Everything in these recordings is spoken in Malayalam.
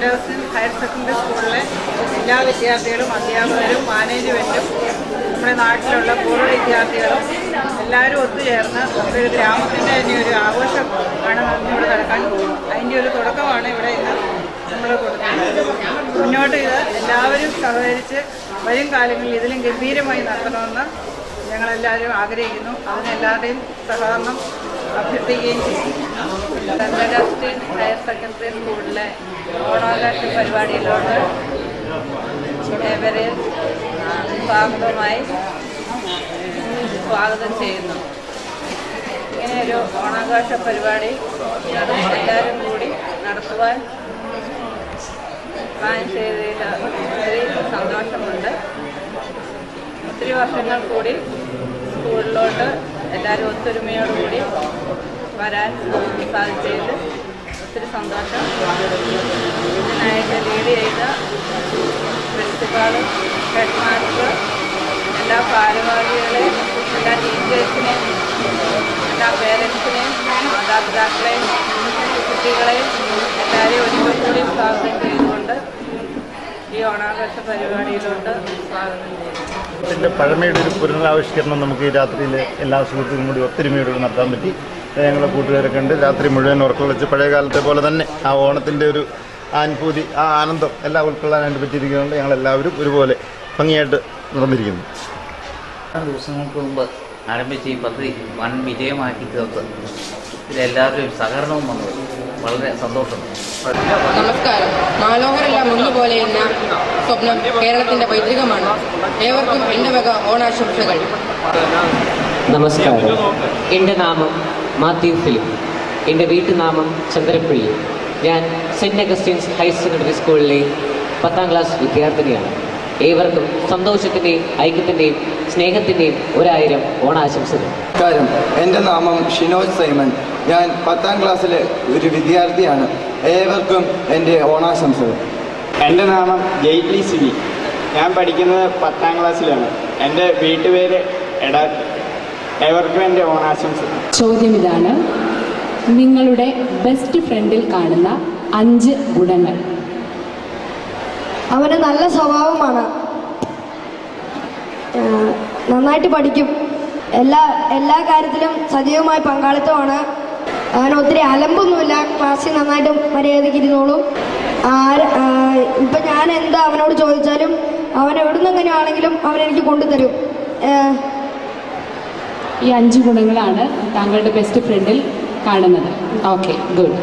സെൻറ്റ് ജോസഫ് ഹയർ സെക്കൻഡറി സ്കൂളിലെ എല്ലാ വിദ്യാർത്ഥികളും അധ്യാപകരും മാനേജ്മെൻറ്റും നമ്മുടെ നാട്ടിലുള്ള പൂർവ്വ വിദ്യാർത്ഥികളും എല്ലാവരും ഒത്തുചേർന്ന് ഒരു ഗ്രാമത്തിൻ്റെ തന്നെ ഒരു ആഘോഷം ആണ് ഇവിടെ നടക്കാൻ പോകുന്നത്. അതിൻ്റെ ഒരു തുടക്കമാണ് ഇവിടെ ഇന്ന് നമ്മൾ കൊടുക്കുന്നത്. മുന്നോട്ട് ഇത് എല്ലാവരും സഹകരിച്ച് വരും കാലങ്ങളിൽ ഇതിലും ഗംഭീരമായി നടത്തണമെന്ന് ഞങ്ങളെല്ലാവരും ആഗ്രഹിക്കുന്നു. അതിനെല്ലാവരുടെയും സഹകരണം അഭ്യർത്ഥിക്കുകയും ചെയ്യും. സെൻറ്റ് ജോസഫ് ഹയർ സെക്കൻഡറി സ്കൂളിലെ ഓണാഘോഷ പരിപാടിയിലോട്ട് ഇവരെ സ്വാഗതമായി സ്വാഗതം ചെയ്യുന്നു. ഇങ്ങനെയൊരു ഓണാഘോഷ പരിപാടി എല്ലാവരും കൂടി നടത്തുവാൻ പ്ലാൻ ചെയ്തതിൽ ഒത്തിരി സന്തോഷമുണ്ട്. ഒത്തിരി വർഷങ്ങൾ കൂടി സ്കൂളിലോട്ട് എല്ലാവരും ഒത്തൊരുമയോടുകൂടി വരാൻ സാധിച്ചതിൽ ഒത്തിരി സന്തോഷം. ഇതിനായിട്ട് ലീഡ് ചെയ്ത പ്രിൻസിപ്പാളും ഹെഡ് മാസ്റ്റർ, എല്ലാ ഭാരവാഹികളെയും, എല്ലാ ടീച്ചേഴ്സിനെയും, എല്ലാ പേരൻസിനെയും, മാതാപിതാക്കളെയും, കുട്ടികളെയും എല്ലാവരെയും ഒരിക്കൽ കൂടി സ്വാഗതം ചെയ്തുകൊണ്ട് ഈ ഓണാഘോഷ പരിപാടിയിലോട്ട് സ്വാഗതം ചെയ്യുന്നു. ഇതിൻ്റെ പഴമയുടെ ഒരു പുനരാവിഷ്കരണം നമുക്ക് ഈ രാത്രിയിൽ എല്ലാ സുഹൃത്തുക്കളും കൂടി ഒത്തൊരുമയോട് നടത്താൻ പറ്റി. ഞങ്ങളെ കൂട്ടുകാരെ കണ്ട് രാത്രി മുഴുവൻ ഉറക്കം പഴയ കാലത്തെ പോലെ തന്നെ ആ ഓണത്തിൻ്റെ ഒരു അനുഭൂതി, ആ ആനന്ദം എല്ലാം ഉൾക്കൊള്ളാനായിട്ട് പറ്റിയിരിക്കുന്നുണ്ട്. ഞങ്ങളെല്ലാവരും ഒരുപോലെ ഭംഗിയായിട്ട് നടന്നിരിക്കുന്നു. ദിവസങ്ങൾക്ക് മുമ്പ് ആരംഭിച്ച ഈ പദ്ധതി വൻ വിജയമാക്കി തീർത്ത് ഇതിലെല്ലാവരുടെയും സഹകരണവും വന്നത് വളരെ സന്തോഷമുണ്ട്. നമസ്കാരം. മാലോകരെല്ലാം ഒന്നുപോലെ എന്ന സ്വപ്നം കേരളത്തിന്റെ പൈതൃകമാണ്. ഏവർക്കും എൻ്റെ വക ഓണാശംസകൾ. നമസ്കാരം. എൻ്റെ നാമം മാത്യു ഫിലിപ്പ്. എൻ്റെ വീട്ടുനാമം ചന്ദ്രപ്പള്ളി. ഞാൻ സെൻറ്റ് അഗസ്റ്റീൻസ് ഹയർ സെക്കൻഡറി സ്കൂളിലെ 10ാം ക്ലാസ് വിദ്യാർത്ഥിനിയാണ്. ഏവർക്കും സന്തോഷത്തിൻ്റെയും ഐക്യത്തിൻ്റെയും സ്നേഹത്തിൻ്റെയും 1000 ഓണാശംസകൾ. നമസ്കാരം. എൻ്റെ നാമം ഷിനോജ് സൈമൺ. ഞാൻ 10ാം ക്ലാസ്സിലെ ഒരു വിദ്യാർത്ഥിയാണ്. ഏവർക്കും എൻ്റെ ഓണാശംസകൾ. എൻ്റെ നാമം ജെയ്റ്റ്ലി സിബി. ഞാൻ പഠിക്കുന്നത് 10ാം ക്ലാസ്സിലാണ്. എൻ്റെ വീട്ടുപേര് എടാത്ത്. ഏവർക്കും എൻ്റെ ഓണാശംസകൾ. ചോദ്യം ഇതാണ്: നിങ്ങളുടെ ബെസ്റ്റ് ഫ്രണ്ടിൽ കാണുന്ന 5 ഗുണങ്ങൾ. അവന് നല്ല സ്വഭാവമാണ്, നന്നായിട്ട് പഠിക്കും, എല്ലാ കാര്യത്തിലും സജീവമായി പങ്കാളിത്തമാണ്, അവന് ഒത്തിരി അലമ്പൊന്നുമില്ല, ക്ലാസ്സിൽ നന്നായിട്ട് മര്യാദയ്ക്ക് ഇരുന്നോളും. ഇപ്പം ഞാൻ എന്താ അവനോട് ചോദിച്ചാലും അവൻ എവിടുന്ന് എങ്ങനെയാണെങ്കിലും അവനെനിക്ക് കൊണ്ടുതരും. ഈ 5 ഗുണങ്ങളാണ് താങ്കളുടെ ബെസ്റ്റ് ഫ്രണ്ടിൽ കാണുന്നത്. Okay, good.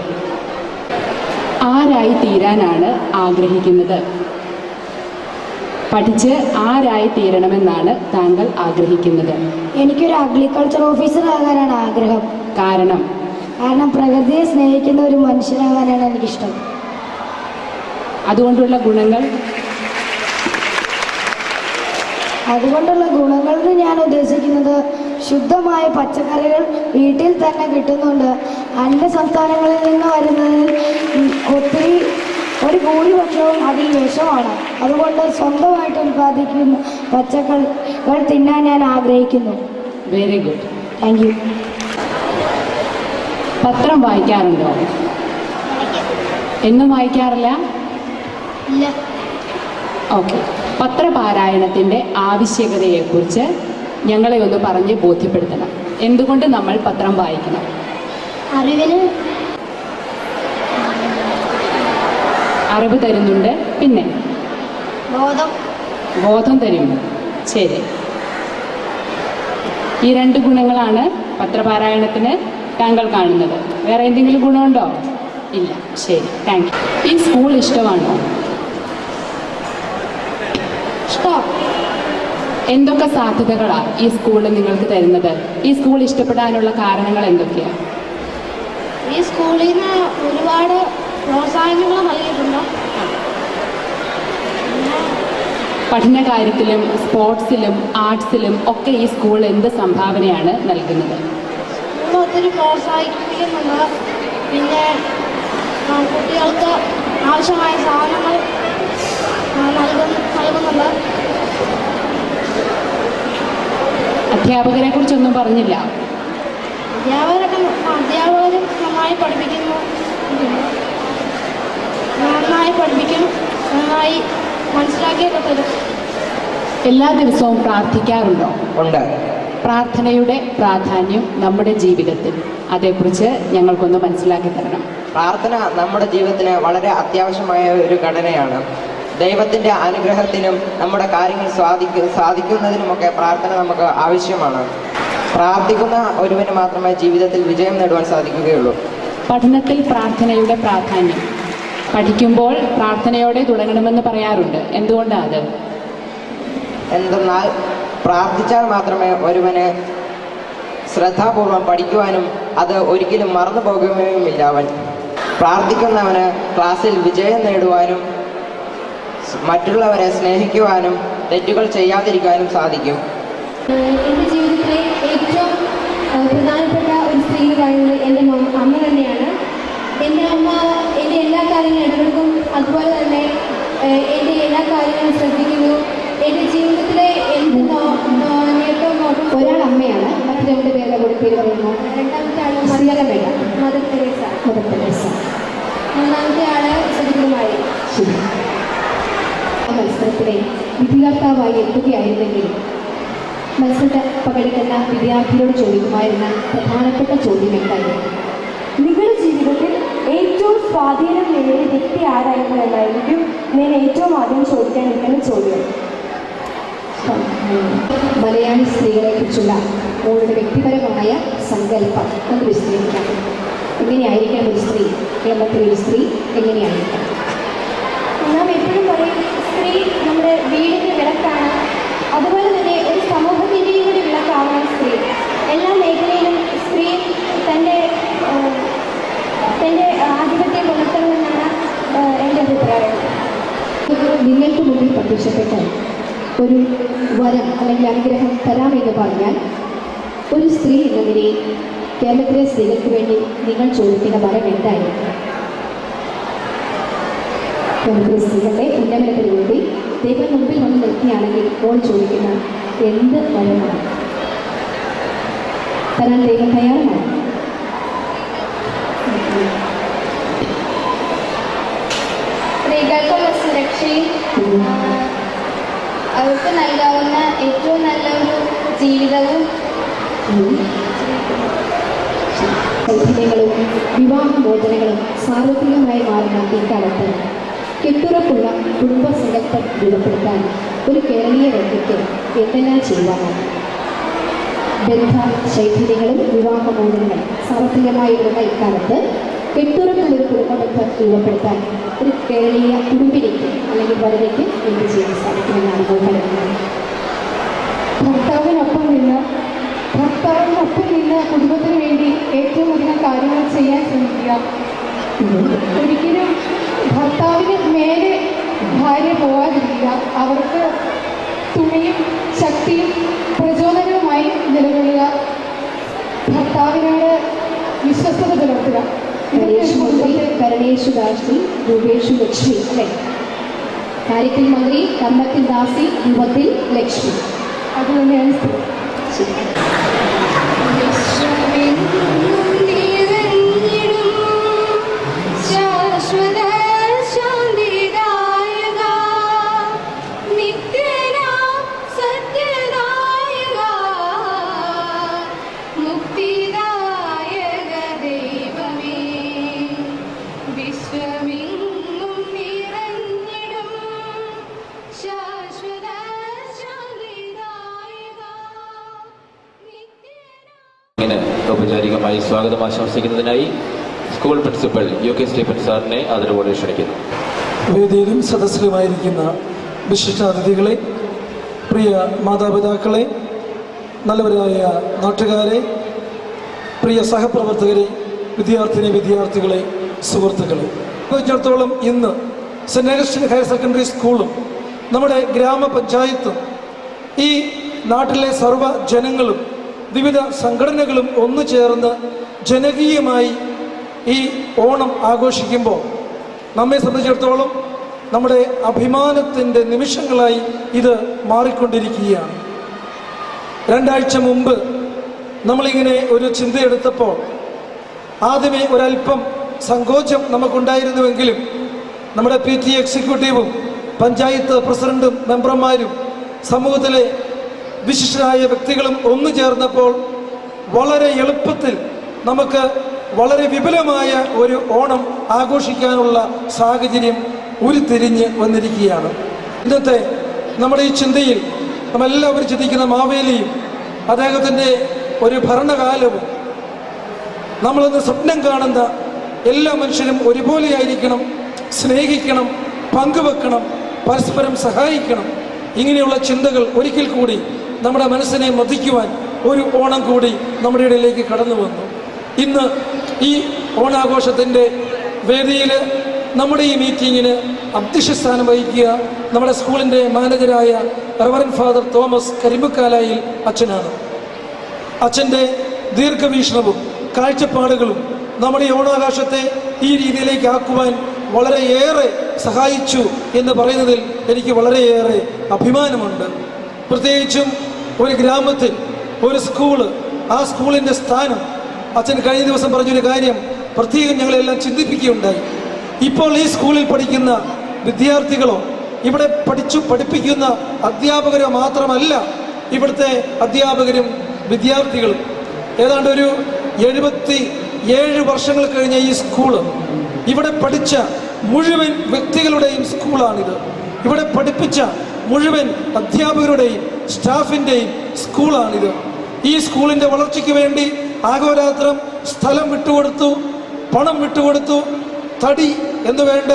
ആരായി തീരാനാണ് ആഗ്രഹിക്കുന്നത്? പഠിച്ച് ആരായി തീരണമെന്നാണ് താങ്കൾ ആഗ്രഹിക്കുന്നത്? എനിക്കൊരു അഗ്രികൾച്ചർ ഓഫീസർ ആകാനാണ് ആഗ്രഹം. കാരണം പ്രകൃതിയെ സ്നേഹിക്കുന്ന ഒരു മനുഷ്യനാകാനാണ് എനിക്കിഷ്ടം. അതുകൊണ്ടുള്ള ഗുണങ്ങൾ ഞാൻ ഉദ്ദേശിക്കുന്നത് ശുദ്ധമായ പച്ചക്കറികൾ വീട്ടിൽ തന്നെ കിട്ടുന്നുണ്ട്. അന്യ സംസ്ഥാനങ്ങളിൽ നിന്ന് വരുന്നതിൽ ഒരു ഭൂരിപക്ഷവും അതിൽ വിഷമാണ്. അതുകൊണ്ട് സ്വന്തമായിട്ട് ഉൽപ്പാദിക്കുന്ന പച്ചക്കറികൾ തിന്നാൻ ഞാൻ ആഗ്രഹിക്കുന്നു. Very good, thank you. പത്രം വായിക്കാറുണ്ടോ? എന്നും വായിക്കാറില്ല? ഇല്ല. ഓക്കെ. പത്രപാരായണത്തിൻ്റെ ആവശ്യകതയെക്കുറിച്ച് ഞങ്ങളെ ഒന്ന് പറഞ്ഞ് ബോധ്യപ്പെടുത്തണം. എന്തുകൊണ്ട് നമ്മൾ പത്രം വായിക്കണം? അറിവ് തരുന്നുണ്ട്. പിന്നെ ബോധം തരുന്നു. ശരി. ഈ 2 ഗുണങ്ങളാണ് പത്രപാരായണത്തിന് താങ്കൾ കാണുന്നത്. വേറെ എന്തെങ്കിലും ഗുണമുണ്ടോ? ഇല്ല. ശരി, താങ്ക് യു. ഈ സ്കൂൾ ഇഷ്ടമാണോ? എന്തൊക്കെ സാധ്യതകളാണ് ഈ സ്കൂൾ നിങ്ങൾക്ക് തരുന്നത്? ഈ സ്കൂൾ ഇഷ്ടപ്പെടാനുള്ള കാരണങ്ങൾ എന്തൊക്കെയാണ്? ഈ സ്കൂളിൽ നിന്ന് ഒരുപാട് പ്രോത്സാഹനങ്ങൾ നൽകിയിട്ടുണ്ട്. പഠന കാര്യത്തിലും സ്പോർട്സിലും ആർട്സിലും ഒക്കെ ഈ സ്കൂൾ എന്ത് സംഭാവനയാണ് നൽകുന്നത്? ഒത്തിരി പ്രോത്സാഹിപ്പിക്കുന്നുണ്ട്. പിന്നെ കുട്ടികൾക്ക് ആവശ്യമായ സാധനങ്ങൾ നൽകുന്നുണ്ട്. അധ്യാപകരെ കുറിച്ചൊന്നും പറഞ്ഞില്ല. അധ്യാപകരും നന്നായി പഠിപ്പിക്കുന്നു. നന്നായി പഠിപ്പിക്കും, നന്നായി മനസ്സിലാക്കിയൊക്കെ തരും. എല്ലാ ദിവസവും പ്രാർത്ഥിക്കാറുണ്ടോ? ഉണ്ട്. പ്രാർത്ഥനയുടെ പ്രാധാന്യം നമ്മുടെ ജീവിതത്തിൽ, അതേക്കുറിച്ച് ഞങ്ങൾക്കൊന്ന് മനസ്സിലാക്കി തരണം. പ്രാർത്ഥന നമ്മുടെ ജീവിതത്തിന് വളരെ അത്യാവശ്യമായ ഒരു ഘടനയാണ്. ദൈവത്തിൻ്റെ അനുഗ്രഹത്തിനും നമ്മുടെ കാര്യങ്ങൾ സാധിക്കുന്നതിനുമൊക്കെ പ്രാർത്ഥന നമുക്ക് ആവശ്യമാണ്. പ്രാർത്ഥിക്കുന്ന ഒരുവന് മാത്രമേ ജീവിതത്തിൽ വിജയം നേടുവാൻ സാധിക്കുകയുള്ളൂ. പഠനത്തിൽ പ്രാർത്ഥനയുടെ പ്രാധാന്യം, പഠിക്കുമ്പോൾ പ്രാർത്ഥനയോടെ തുടങ്ങണമെന്ന് പറയാറുണ്ട്. എന്തുകൊണ്ടാണ് അത്? എന്തെന്നാൽ പ്രാർത്ഥിച്ചാൽ മാത്രമേ ഒരുവന് ശ്രദ്ധാപൂർവം പഠിക്കുവാനും അത് ഒരിക്കലും മറന്നു പോകുകയുമില്ല. അവൻ പ്രാർത്ഥിക്കുന്നവന് ക്ലാസ്സിൽ വിജയം നേടുവാനും മറ്റുള്ളവരെ സ്നേഹിക്കുവാനും തെറ്റുകൾ ചെയ്യാതിരിക്കാനും സാധിക്കും. എൻ്റെ ജീവിതത്തിലെ ഏറ്റവും പ്രധാനപ്പെട്ട ഒരു സ്ത്രീ എന്ന് പറയുന്നത് എൻ്റെ അമ്മ തന്നെയാണ്. എൻ്റെ അമ്മ എൻ്റെ എല്ലാ കാര്യങ്ങളും ഇടപെടും, അതുപോലെ തന്നെ എൻ്റെ എല്ലാ കാര്യങ്ങളും ശ്രദ്ധിക്കുന്നു. എൻ്റെ ജീവിതത്തിലെ എന്ത് നേട്ടവും നോട്ടും ഒരാൾ അമ്മയാണ്, മറ്റു രണ്ട് പേരുടെ കൂടി പേര് പറയുന്നു. രണ്ടാമത്തെ ആൾ മദർ തെരേസ, മൂന്നാമത്തെ ആള് സജികുമാരി. മത്സരത്തിലെ വിധികർത്താവായി എത്തുകയായിരുന്നെങ്കിലും മത്സരത്തിൽ പങ്കെടുക്കുന്ന വിദ്യാർത്ഥികളോട് ചോദിക്കുമായിരുന്ന പ്രധാനപ്പെട്ട ചോദ്യം എന്തായിരുന്നു? നിങ്ങളുടെ ജീവിതത്തിൽ ഏറ്റവും സ്വാധീനം നേടിയ വ്യക്തി ആരായിരുന്നു എന്നായിരിക്കും ഞാൻ ഏറ്റവും ആദ്യം ചോദിക്കാനിരിക്കുന്ന ചോദ്യം. മലയാളി സ്ത്രീകളെ കുറിച്ചുള്ള മോളുടെ വ്യക്തിപരമായ സങ്കല്പം ഒന്ന് വിശദീകരിക്കാം. എങ്ങനെയായിരിക്കണം ഒരു സ്ത്രീ, കേരളത്തിലെ ഒരു സ്ത്രീ എങ്ങനെയായിരിക്കണം? നാം എപ്പോഴും പറയും സ്ത്രീ നമ്മുടെ വീടിൻ്റെ വിളക്കാണ്, അതുപോലെ തന്നെ ഒരു സമൂഹത്തിൻ്റെയും കൂടി വിളക്കാവണം സ്ത്രീ. എല്ലാ മേഖലയിലും സ്ത്രീ തൻ്റെ ആധിപത്യം പുലർത്തണമെന്നാണ് എൻ്റെ അഭിപ്രായം. നിങ്ങൾക്ക് മുന്നിൽ പ്രത്യക്ഷപ്പെട്ട് ഒരു വരം അല്ലെങ്കിൽ അനുഗ്രഹം തരാമെന്ന് പറഞ്ഞാൽ ഒരു സ്ത്രീ എന്ന നിലയിൽ കേരളത്തിലെ സ്ത്രീകൾക്ക് വേണ്ടി നിങ്ങൾ ചോദിക്കുന്ന വരം എന്തായിരിക്കും? കേരളത്തിലെ സ്ത്രീകളുടെ ഉന്നമനത്തിന് വേണ്ടി ദൈവം മുമ്പിൽ വന്ന് നിർത്തിയാണെങ്കിൽ ഇപ്പോൾ ചോദിക്കുന്ന എന്ത് വരമാണ് തരാൻ ദൈവം തയ്യാറാണ്? സ്ത്രീകൾക്കുള്ള സുരക്ഷയും അവർക്ക് നൽകാവുന്ന ഏറ്റവും നല്ലൊരു ജീവിതവും സൗജന്യങ്ങളും വിവാഹമോചനങ്ങളും സാർവത്രികമായി മാറുന്ന ഇക്കാലത്ത് കെട്ടുറപ്പുള്ള കുടുംബസങ്കല്പം രൂപപ്പെടുത്താൻ ഒരു കേരളീയ വ്യക്തിക്ക് എന്തെല്ലാം ചെയ്യുവാനാണ്? ബന്ധ ശൈഥില്യങ്ങളും വിവാഹമോചനങ്ങളും സാർവത്രികമായി വരുന്ന ഇക്കാലത്ത് കെട്ടുറപ്പുള്ളൊരു കുടുംബബന്ധം രൂപപ്പെടുത്താൻ ഒരു കേരളീയ കുടുംബിനിക്ക് അല്ലെങ്കിൽ വരതയ്ക്ക് എന്ത് ചെയ്യാൻ സാധിക്കുമെന്നാണ് നമ്മൾ പറയുന്നത്? ഭർത്താവിനൊപ്പം നിന്ന് കുടുംബത്തിന് വേണ്ടി ഏറ്റവും അധികം കാര്യങ്ങൾ ചെയ്യാൻ ശ്രമിക്കുക. ഒരിക്കലും ഭർത്താവിന് മേലെ ഭാര്യ പോകാതിരിക്കുക. അവർക്ക് തുണയും ശക്തിയും പ്രചോദനവുമായി നിലകൊള്ളുക. ഭർത്താവിനോട് വിശ്വസ്തത പുലർത്തുക. കരണേഷു ദാസി രൂപേഷു ലക്ഷ്മി അല്ലേ? കാര്യത്തിൽ മന്ത്രി, കർമ്മത്തിൽ ദാസി, യുവത്തിൽ ലക്ഷ്മി. അതുതന്നെയാണ് ഔപചാരികമായി സ്വാഗതം ആശംസിക്കുന്നതിനായി സ്കൂൾ പ്രിൻസിപ്പൽ UK സ്റ്റീഫൻ സാറിനെ ആദരവോടെ ക്ഷണിക്കുന്നു. വേദിയിലും സദസ്സിലുമായിരിക്കുന്ന വിശിഷ്ടാതിഥികളെ, പ്രിയ മാതാപിതാക്കളെ, നല്ലവരായ നാട്ടുകാരെ, പ്രിയ സഹപ്രവർത്തകരെ, വിദ്യാർത്ഥികളെ, സുഹൃത്തുക്കളെ, സംബന്ധിച്ചിടത്തോളം ഇന്ന് സെന്റ് അഗസ്റ്റിൻ ഹയർ സെക്കൻഡറി സ്കൂളും നമ്മുടെ ഗ്രാമപഞ്ചായത്തും ഈ നാട്ടിലെ സർവ്വ ജനങ്ങളും വിവിധ സംഘടനകളും ഒന്നു ചേർന്ന് ജനകീയമായി ഈ ഓണം ആഘോഷിക്കുമ്പോൾ നമ്മെ സംബന്ധിച്ചിടത്തോളം നമ്മുടെ അഭിമാനത്തിൻ്റെ നിമിഷങ്ങളായി ഇത് മാറിക്കൊണ്ടിരിക്കുകയാണ്. 2 ആഴ്ച മുമ്പ് നമ്മളിങ്ങനെ ഒരു ചിന്തയെടുത്തപ്പോൾ ആദ്യമേ ഒരല്പം സങ്കോചം നമുക്കുണ്ടായിരുന്നുവെങ്കിലും നമ്മുടെ PTA എക്സിക്യൂട്ടീവും പഞ്ചായത്ത് പ്രസിഡന്റും മെമ്പർമാരും സമൂഹത്തിലെ വിശിഷ്ടരായ വ്യക്തികളും ഒന്നു ചേർന്നപ്പോൾ വളരെ എളുപ്പത്തിൽ നമുക്ക് വളരെ വിപുലമായ ഒരു ഓണം ആഘോഷിക്കാനുള്ള സാഹചര്യം ഉരുത്തിരിഞ്ഞ് വന്നിരിക്കുകയാണ്. ഇന്നത്തെ നമ്മുടെ ഈ ചിന്തയിൽ നമ്മളെല്ലാവരും ചിന്തിക്കുന്ന മാവേലിയും അദ്ദേഹത്തിൻ്റെ ഒരു ഭരണകാലവും നമ്മളിന്ന് സ്വപ്നം കാണുന്ന എല്ലാ മനുഷ്യരും ഒരുപോലെയായിരിക്കണം, സ്നേഹിക്കണം, പങ്കുവെക്കണം, പരസ്പരം സഹായിക്കണം. ഇങ്ങനെയുള്ള ചിന്തകൾ ഒരിക്കൽ കൂടി നമ്മുടെ മനസ്സിനെ മതിക്കുവാൻ ഒരു ഓണം കൂടി നമ്മുടെ ഇടയിലേക്ക് കടന്നു വന്നു. ഇന്ന് ഈ ഓണാഘോഷത്തിൻ്റെ വേദിയിൽ നമ്മുടെ ഈ മീറ്റിങ്ങിന് അധ്യക്ഷ സ്ഥാനം വഹിക്കുക നമ്മുടെ സ്കൂളിൻ്റെ മാനേജരായ റവറൻഡ് ഫാദർ തോമസ് കരിമ്പക്കാലായിൽ അച്ഛനാണ്. അച്ഛൻ്റെ ദീർഘവീക്ഷണവും കാഴ്ചപ്പാടുകളും നമ്മുടെ ഈ ഓണാഘോഷത്തെ ഈ രീതിയിലേക്ക് ആക്കുവാൻ വളരെയേറെ സഹായിച്ചു എന്ന് പറയുന്നതിൽ എനിക്ക് വളരെയേറെ അഭിമാനമുണ്ട്. പ്രത്യേകിച്ചും ഒരു ഗ്രാമത്തിൽ ഒരു സ്കൂള്, ആ സ്കൂളിൻ്റെ സ്ഥാനം അച്ഛൻ കഴിഞ്ഞ ദിവസം പറഞ്ഞൊരു കാര്യം പ്രത്യേകം ഞങ്ങളെല്ലാം ചിന്തിപ്പിക്കുകയുണ്ടായി. ഇപ്പോൾ ഈ സ്കൂളിൽ പഠിക്കുന്ന വിദ്യാർത്ഥികളോ ഇവിടെ പഠിപ്പിക്കുന്ന അധ്യാപകരോ മാത്രമല്ല ഇവിടുത്തെ അധ്യാപകരും വിദ്യാർത്ഥികളും. ഏതാണ്ട് ഒരു 77 വർഷങ്ങൾ കഴിഞ്ഞ ഈ സ്കൂള് ഇവിടെ പഠിച്ച മുഴുവൻ വ്യക്തികളുടെയും സ്കൂളാണിത്. ഇവിടെ പഠിപ്പിച്ച മുഴുവൻ അധ്യാപകരുടെയും സ്റ്റാഫിൻ്റെയും സ്കൂളാണിത്. ഈ സ്കൂളിൻ്റെ വളർച്ചയ്ക്ക് വേണ്ടി ആഹോരാത്രം സ്ഥലം വിട്ടുകൊടുത്തു, പണം വിട്ടുകൊടുത്തു, തടി എന്ന് വേണ്ട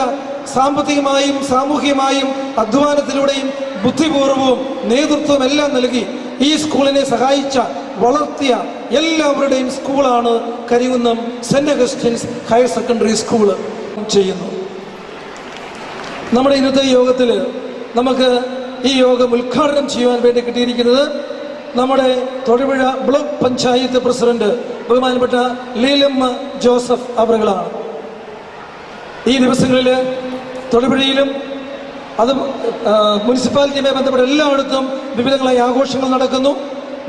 സാമ്പത്തികമായും സാമൂഹികമായും അധ്വാനത്തിലൂടെയും ബുദ്ധിപൂർവവും നേതൃത്വം എല്ലാം നൽകി ഈ സ്കൂളിനെ സഹായിച്ച വളർത്തിയ എല്ലാവരുടെയും സ്കൂളാണ് Karikunnam saint Augustine's higher secondary school ചെയ്യുന്നു. നമ്മുടെ ഇന്നത്തെ യോഗത്തിൽ നമുക്ക് ഈ യോഗം ഉദ്ഘാടനം ചെയ്യുവാൻ വേണ്ടി കിട്ടിയിരിക്കുന്നത് നമ്മുടെ തൊടുപുഴ ബ്ലോക്ക് പഞ്ചായത്ത് പ്രസിഡന്റ് ബഹുമാനപ്പെട്ട ലീലമ്മ ജോസഫ് അവറുകളാണ്. ഈ ദിവസങ്ങളിൽ തൊടുപുഴയിലും അത് മുനിസിപ്പാലിറ്റിയുമായി ബന്ധപ്പെട്ട എല്ലായിടത്തും വിവിധങ്ങളായ ആഘോഷങ്ങൾ നടക്കുന്നു.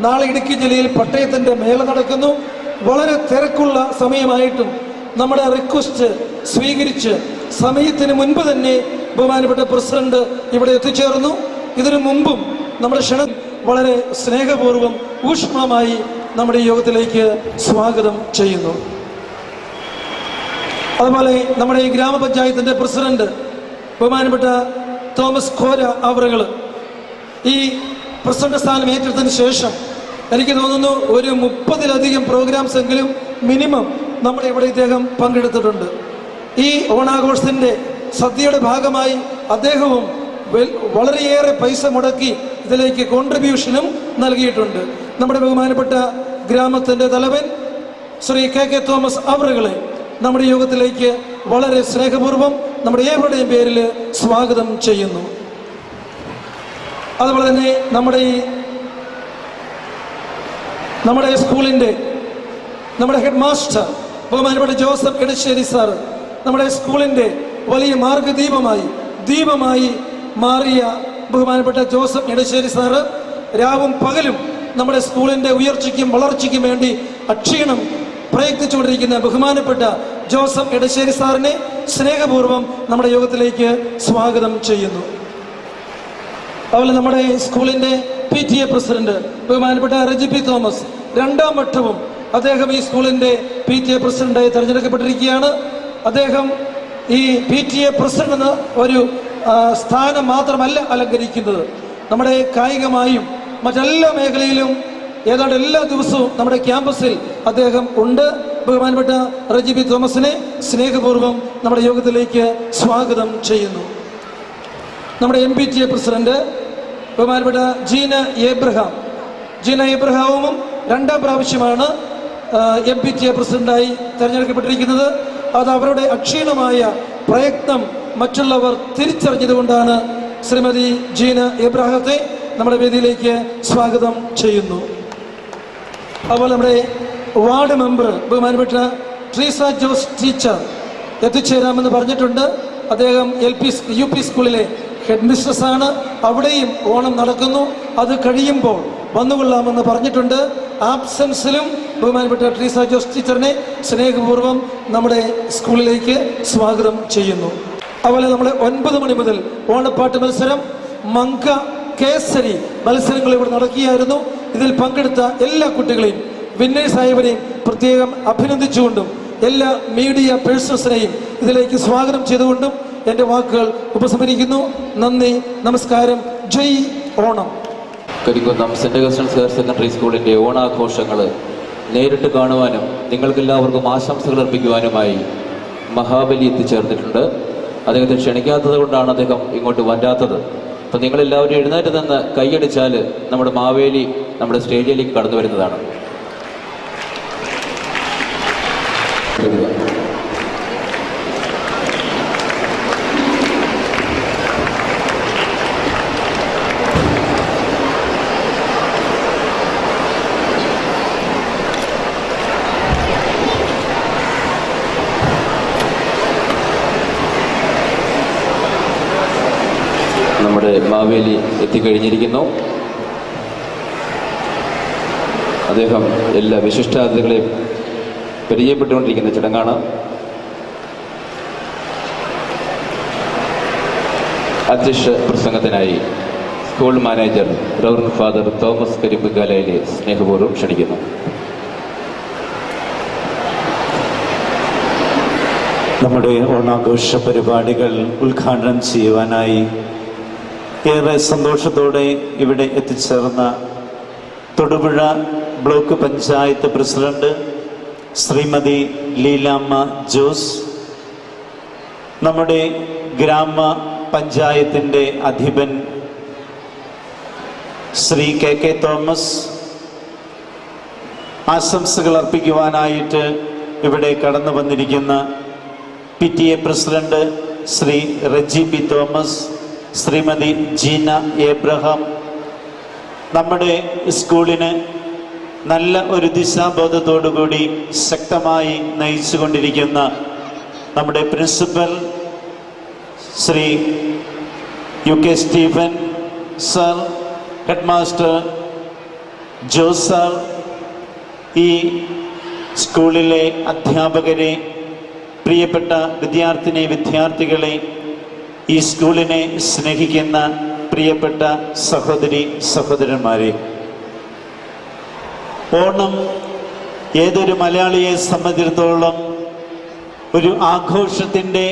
നാളെ ഇടുക്കി ജില്ലയിൽ പട്ടയത്തിൻ്റെ മേള നടക്കുന്നു. വളരെ തിരക്കുള്ള സമയമായിട്ടും നമ്മുടെ റിക്വസ്റ്റ് സ്വീകരിച്ച് സമയത്തിന് മുൻപ് തന്നെ ബഹുമാനപ്പെട്ട പ്രസിഡന്റ് ഇവിടെ എത്തിച്ചേർന്നു. ഇതിനു മുമ്പും നമ്മുടെ ക്ഷണം വളരെ സ്നേഹപൂർവ്വം ഊഷ്മളമായി നമ്മുടെ ഈ യോഗത്തിലേക്ക് സ്വാഗതം ചെയ്യുന്നു. അതുപോലെ നമ്മുടെ ഈ ഗ്രാമപഞ്ചായത്തിൻ്റെ പ്രസിഡന്റ് ബഹുമാനപ്പെട്ട തോമസ് കോര അവറുകൾ ഈ പ്രസിഡന്റ് സ്ഥാനം ഏറ്റെടുത്തതിന് ശേഷം എനിക്ക് തോന്നുന്നു ഒരു 30-ലധികം പ്രോഗ്രാംസ് എങ്കിലും മിനിമം നമ്മുടെ ഇവിടെ ഇദ്ദേഹം പങ്കെടുത്തിട്ടുണ്ട്. ഈ ഓണാഘോഷത്തിൻ്റെ സദ്യയുടെ ഭാഗമായി അദ്ദേഹവും വളരെയേറെ പൈസ മുടക്കി ഇതിലേക്ക് കോൺട്രിബ്യൂഷനും നൽകിയിട്ടുണ്ട്. നമ്മുടെ ബഹുമാനപ്പെട്ട ഗ്രാമത്തിൻ്റെ തലവൻ ശ്രീ KK തോമസ് അവറുകളെ നമ്മുടെ യോഗത്തിലേക്ക് വളരെ സ്നേഹപൂർവ്വം നമ്മുടെ ഏവരുടെയും പേരിൽ സ്വാഗതം ചെയ്യുന്നു. അതുപോലെ തന്നെ നമ്മുടെ സ്കൂളിൻ്റെ നമ്മുടെ ഹെഡ് മാസ്റ്റർ ബഹുമാനപ്പെട്ട ജോസഫ് എടശ്ശേരി സാർ നമ്മുടെ സ്കൂളിൻ്റെ വലിയ ദീപമായി മാറിയ ബഹുമാനപ്പെട്ട ജോസഫ് എടശ്ശേരി സാറ് രാവും പകലും നമ്മുടെ സ്കൂളിൻ്റെ ഉയർച്ചയ്ക്കും വളർച്ചയ്ക്കും വേണ്ടി അക്ഷീണം പ്രയത്നിച്ചുകൊണ്ടിരിക്കുന്ന ബഹുമാനപ്പെട്ട ജോസഫ് എടശ്ശേരി സാറിനെ സ്നേഹപൂർവ്വം നമ്മുടെ യോഗത്തിലേക്ക് സ്വാഗതം ചെയ്യുന്നു. അതുപോലെ നമ്മുടെ സ്കൂളിൻ്റെ PTA പ്രസിഡന്റ് ബഹുമാനപ്പെട്ട റെജി പി തോമസ് 2ാം വട്ടവും അദ്ദേഹം ഈ സ്കൂളിൻ്റെ PTA പ്രസിഡന്റായി തിരഞ്ഞെടുക്കപ്പെട്ടിരിക്കുകയാണ്. അദ്ദേഹം ഈ PTA പ്രസിഡന്റ് എന്ന ഒരു സ്ഥാനം മാത്രമല്ല അലങ്കരിക്കുന്നത്, നമ്മുടെ കായികമായും മറ്റെല്ലാ മേഖലയിലും ഏതാണ്ട് എല്ലാ ദിവസവും നമ്മുടെ ക്യാമ്പസിൽ അദ്ദേഹം ഉണ്ട്. ബഹുമാനപ്പെട്ട റെജി പി തോമസിനെ സ്നേഹപൂർവ്വം നമ്മുടെ യോഗത്തിലേക്ക് സ്വാഗതം ചെയ്യുന്നു. നമ്മുടെ MPTA പ്രസിഡന്റ് ബഹുമാനപ്പെട്ട ജീന എബ്രഹാമും 2ാം പ്രാവശ്യമാണ് MPTA പ്രസിഡന്റായി തിരഞ്ഞെടുക്കപ്പെട്ടിരിക്കുന്നത്. അത് അവരുടെ അക്ഷീണമായ പ്രയത്നം മറ്റുള്ളവർ തിരിച്ചറിഞ്ഞതുകൊണ്ടാണ്. ശ്രീമതി ജീന എബ്രഹാത്തെ നമ്മുടെ വേദിയിലേക്ക് സ്വാഗതം ചെയ്യുന്നു. അതുപോലെ നമ്മുടെ വാർഡ് മെമ്പർ ബഹുമാനപ്പെട്ട ട്രീസ ജോസ് ടീച്ചർ എത്തിച്ചേരാമെന്ന് പറഞ്ഞിട്ടുണ്ട്. അദ്ദേഹം UP സ്കൂളിലെ ഹെഡ് മിസ്ട്രസ്സാണ്. അവിടെയും ഓണം നടക്കുന്നു. അത് കഴിയുമ്പോൾ വന്നുകൊള്ളാമെന്ന് പറഞ്ഞിട്ടുണ്ട്. ആബ്സെൻസിലും ബഹുമാനപ്പെട്ട ട്രീസ ജോസ് ടീച്ചറിനെ സ്നേഹപൂർവ്വം നമ്മുടെ സ്കൂളിലേക്ക് സ്വാഗതം ചെയ്യുന്നു. അതുപോലെ നമ്മളെ 9 മണി മുതൽ ഓണപ്പാട്ട് മത്സരം, മങ്ക, കേസരി മത്സരങ്ങൾ ഇവിടെ നടക്കുകയായിരുന്നു. ഇതിൽ പങ്കെടുത്ത എല്ലാ കുട്ടികളെയും വിന്നേഴ്സായവരെയും പ്രത്യേകം അഭിനന്ദിച്ചുകൊണ്ടും എല്ലാ മീഡിയ പേഴ്സൺസിനെയും ഇതിലേക്ക് സ്വാഗതം ചെയ്തുകൊണ്ടും എൻ്റെ വാക്കുകൾ ഉപസംഹരിക്കുന്നു. നന്ദി, നമസ്കാരം, Jai Onam. Karikkunnam Saint Augustine's higher secondary സ്കൂളിൻ്റെ ഓണാഘോഷങ്ങൾ നേരിട്ട് കാണുവാനും നിങ്ങൾക്കെല്ലാവർക്കും ആശംസകൾ അർപ്പിക്കുവാനുമായി മഹാബലി എത്തിച്ചേർന്നിട്ടുണ്ട്. അദ്ദേഹത്തെ ക്ഷണിക്കാത്തത് കൊണ്ടാണ് അദ്ദേഹം ഇങ്ങോട്ട് വരാത്തത്. അപ്പം നിങ്ങളെല്ലാവരും എഴുന്നേറ്റ് നിന്ന് കൈയടിച്ചാൽ നമ്മുടെ മാവേലി നമ്മുടെ സ്റ്റേജിലേക്ക് കടന്നു വരുന്നതാണ്. നമ്മുടെ മാവേലി എത്തിക്കഴിഞ്ഞിരിക്കുന്നു. അദ്ദേഹം എല്ലാ വിശിഷ്ടാതിഥികളെയും പരിചയപ്പെട്ടുകൊണ്ടിരിക്കുന്ന ചടങ്ങാണ്. അധ്യക്ഷ പ്രസംഗത്തിനായി school manager reverend father Thomas കരിമ്പുകാലയിലെ സ്നേഹപൂർവ്വം ക്ഷണിക്കുന്നു. നമ്മുടെ ഓണാഘോഷ പരിപാടികൾ ഉദ്ഘാടനം ചെയ്യുവാനായി ഏറെ സന്തോഷത്തോടെ ഇവിടെ എത്തിച്ചേർന്ന തൊടുപുഴ ബ്ലോക്ക് പഞ്ചായത്ത് പ്രസിഡന്റ് ശ്രീമതി ലീലാമ്മ ജോസ്, നമ്മുടെ ഗ്രാമ പഞ്ചായത്തിൻ്റെ അധിപൻ ശ്രീ കെ തോമസ്, ആശംസകൾ അർപ്പിക്കുവാനായിട്ട് ഇവിടെ കടന്നു വന്നിരിക്കുന്ന PTA president Shri Reji P Thomas, Shrimati Jeena Abraham, നമ്മുടെ സ്കൂളിന് നല്ല ഒരു ദിശാബോധത്തോടുകൂടി ശക്തമായി നയിച്ചുകൊണ്ടിരിക്കുന്ന നമ്മുടെ principal Shri UK Stephen sir, head master Jose sir, ഈ സ്കൂളിലെ അധ്യാപകരെ, പ്രിയപ്പെട്ട വിദ്യാർത്ഥികളെ, ഈ സ്കൂളിനെ സ്നേഹിക്കുന്ന പ്രിയപ്പെട്ട സഹോദരി സഹോദരന്മാരെ, ഓണം ഏതൊരു മലയാളിയെ സംബന്ധിച്ചിടത്തോളം ഒരു ആഘോഷത്തിൻ്റെ,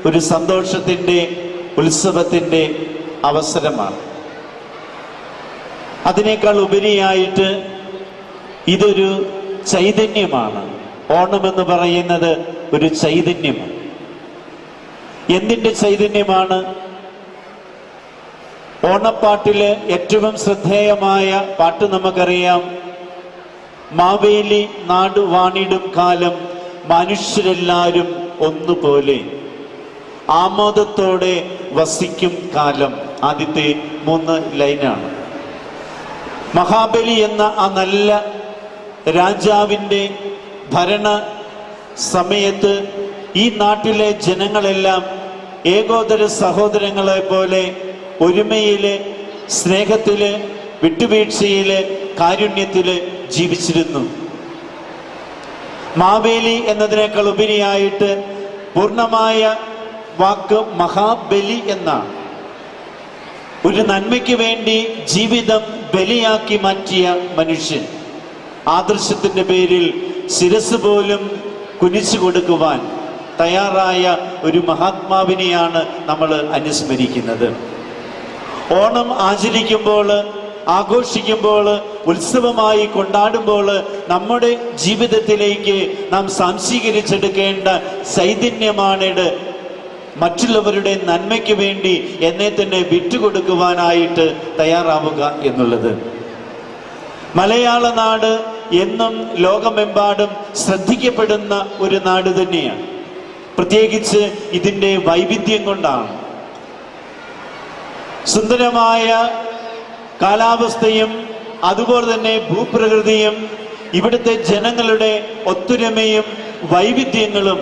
ഒരു സന്തോഷത്തിൻ്റെ, ഉത്സവത്തിൻ്റെ അവസരമാണ്. അതിനേക്കാൾ ഉപരിയായിട്ട് ഇതൊരു ചൈതന്യമാണ്. ഓണമെന്ന് പറയുന്നത് ഒരു ചൈതന്യമാണ്. എന്തിൻ്റെ ചൈതന്യമാണ്? ഓണപ്പാട്ടില് ഏറ്റവും ശ്രദ്ധേയമായ പാട്ട് നമുക്കറിയാം. മാവേലി നാട് വാണിടും കാലം മനുഷ്യരെല്ലാവരും ഒന്നുപോലെ ആമോദത്തോടെ വസിക്കും കാലം. ആദ്യത്തെ 3 ലൈനാണ്. മഹാബലി എന്ന ആ നല്ല രാജാവിൻ്റെ ഭരണ സമയത്ത് ഈ നാട്ടിലെ ജനങ്ങളെല്ലാം ഏകോദര സഹോദരങ്ങളെ പോലെ ഒരുമയില്, സ്നേഹത്തില്, വിട്ടുവീഴ്ചയില്, കാരുണ്യത്തില് ജീവിച്ചിരുന്നു. മാവേലി എന്നതിനേക്കാൾ ഉപരിയായിട്ട് പൂർണ്ണമായ വാക്ക് മഹാബലി എന്നാണ്. ഒരു നന്മയ്ക്ക് വേണ്ടി ജീവിതം ബലിയാക്കി മാറ്റിയ മനുഷ്യൻ, ആദർശത്തിൻ്റെ പേരിൽ ശിരസ് പോലും കുനിച്ചു കൊടുക്കുവാൻ തയ്യാറായ ഒരു മഹാത്മാവിനെയാണ് നമ്മൾ അനുസ്മരിക്കുന്നത്. ഓണം ആചരിക്കുമ്പോൾ, ആഘോഷിക്കുമ്പോൾ, ഉത്സവമായി കൊണ്ടാടുമ്പോൾ നമ്മുടെ ജീവിതത്തിലേക്ക് നാം സംശീകരിച്ചെടുക്കേണ്ട ചൈതന്യമാണിത്. മറ്റുള്ളവരുടെ നന്മയ്ക്ക് വേണ്ടി എന്നെ തന്നെ വിട്ടുകൊടുക്കുവാനായിട്ട് തയ്യാറാവുക എന്നുള്ളത്. മലയാള നാട് എന്നും ലോകമെമ്പാടും ശ്രദ്ധിക്കപ്പെടുന്ന ഒരു നാട് തന്നെയാണ്. പ്രത്യേകിച്ച് ഇതിൻ്റെ വൈവിധ്യം കൊണ്ടാണ്. സുന്ദരമായ കാലാവസ്ഥയും അതുപോലെ തന്നെ ഭൂപ്രകൃതിയും ഇവിടുത്തെ ജനങ്ങളുടെ ഒത്തൊരുമയും വൈവിധ്യങ്ങളും